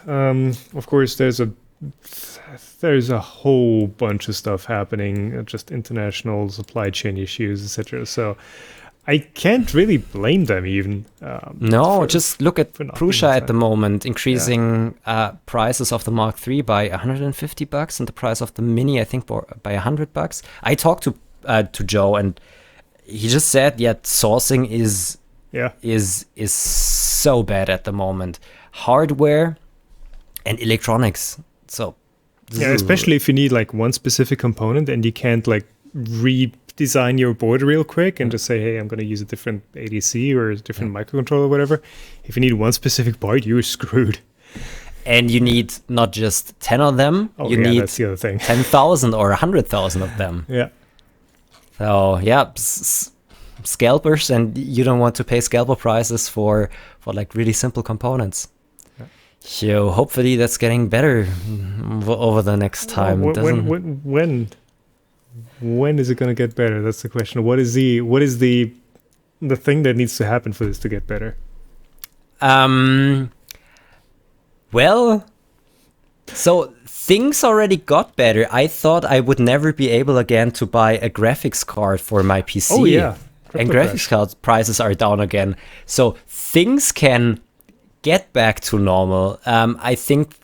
Of course, there's a whole bunch of stuff happening, just international supply chain issues, etc. So I can't really blame them even. Just look at Prusa at the moment, increasing prices of the Mark III by $150 and the price of the Mini, I think, by $100. I talked to Joe, and he just said, sourcing is is so bad at the moment. Hardware and electronics. So especially if you need like one specific component and you can't like redesign your board real quick and just say, hey, I'm going to use a different ADC or a different microcontroller or whatever. If you need one specific part, you're screwed. And you need not just 10 of them, you need that's the other thing. 10,000 or 100,000 of them. Yeah. So scalpers, and you don't want to pay scalper prices for like really simple components. Yeah. So hopefully that's getting better over the next time. When is it going to get better? That's the question. What is the thing that needs to happen for this to get better? Well, so things already got better. I thought I would never be able again to buy a graphics card for my PC. Oh yeah. And graphics card prices are down again. So things can get back to normal. I think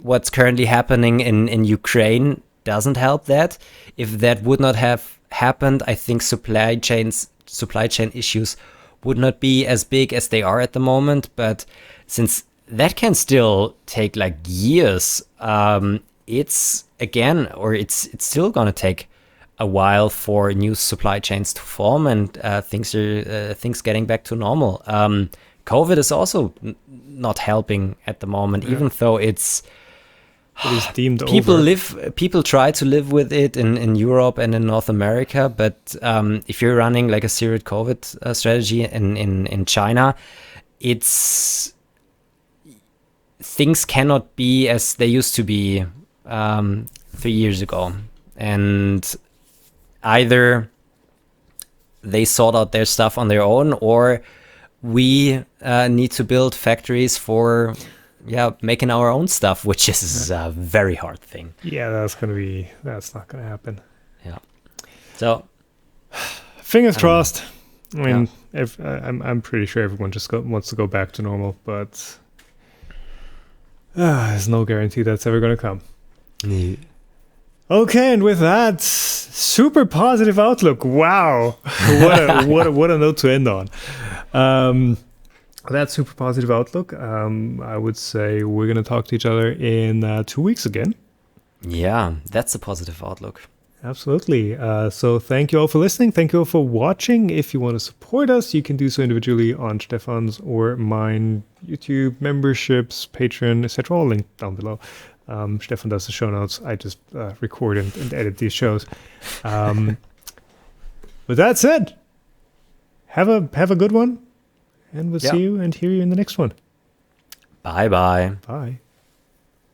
what's currently happening in Ukraine doesn't help that. If that would not have happened, I think supply chain issues would not be as big as they are at the moment. But since that can still take like years, it's still gonna take a while for new supply chains to form and things getting back to normal. COVID is also not helping at the moment, even though it is deemed over. People try to live with it in Europe and in North America, but if you're running like a zero COVID strategy in China, things cannot be as they used to be 3 years ago. And either they sort out their stuff on their own, or we need to build factories for making our own stuff, which is a very hard thing. Yeah, that's not gonna happen. Yeah. So fingers crossed. I mean, I'm pretty sure everyone just wants to go back to normal, but there's no guarantee that's ever gonna come. Yeah. Okay, and with that super positive outlook, wow, what a note to end on. That super positive outlook, I would say we're going to talk to each other in 2 weeks again. Yeah, that's a positive outlook. Absolutely. So thank you all for listening. Thank you all for watching. If you want to support us, you can do so individually on Stefan's or mine YouTube memberships, Patreon, etc. All linked down below. Stefan does the show notes. I just record and edit these shows. With that said, have a good one. And we'll see you and hear you in the next one. Bye-bye. Bye.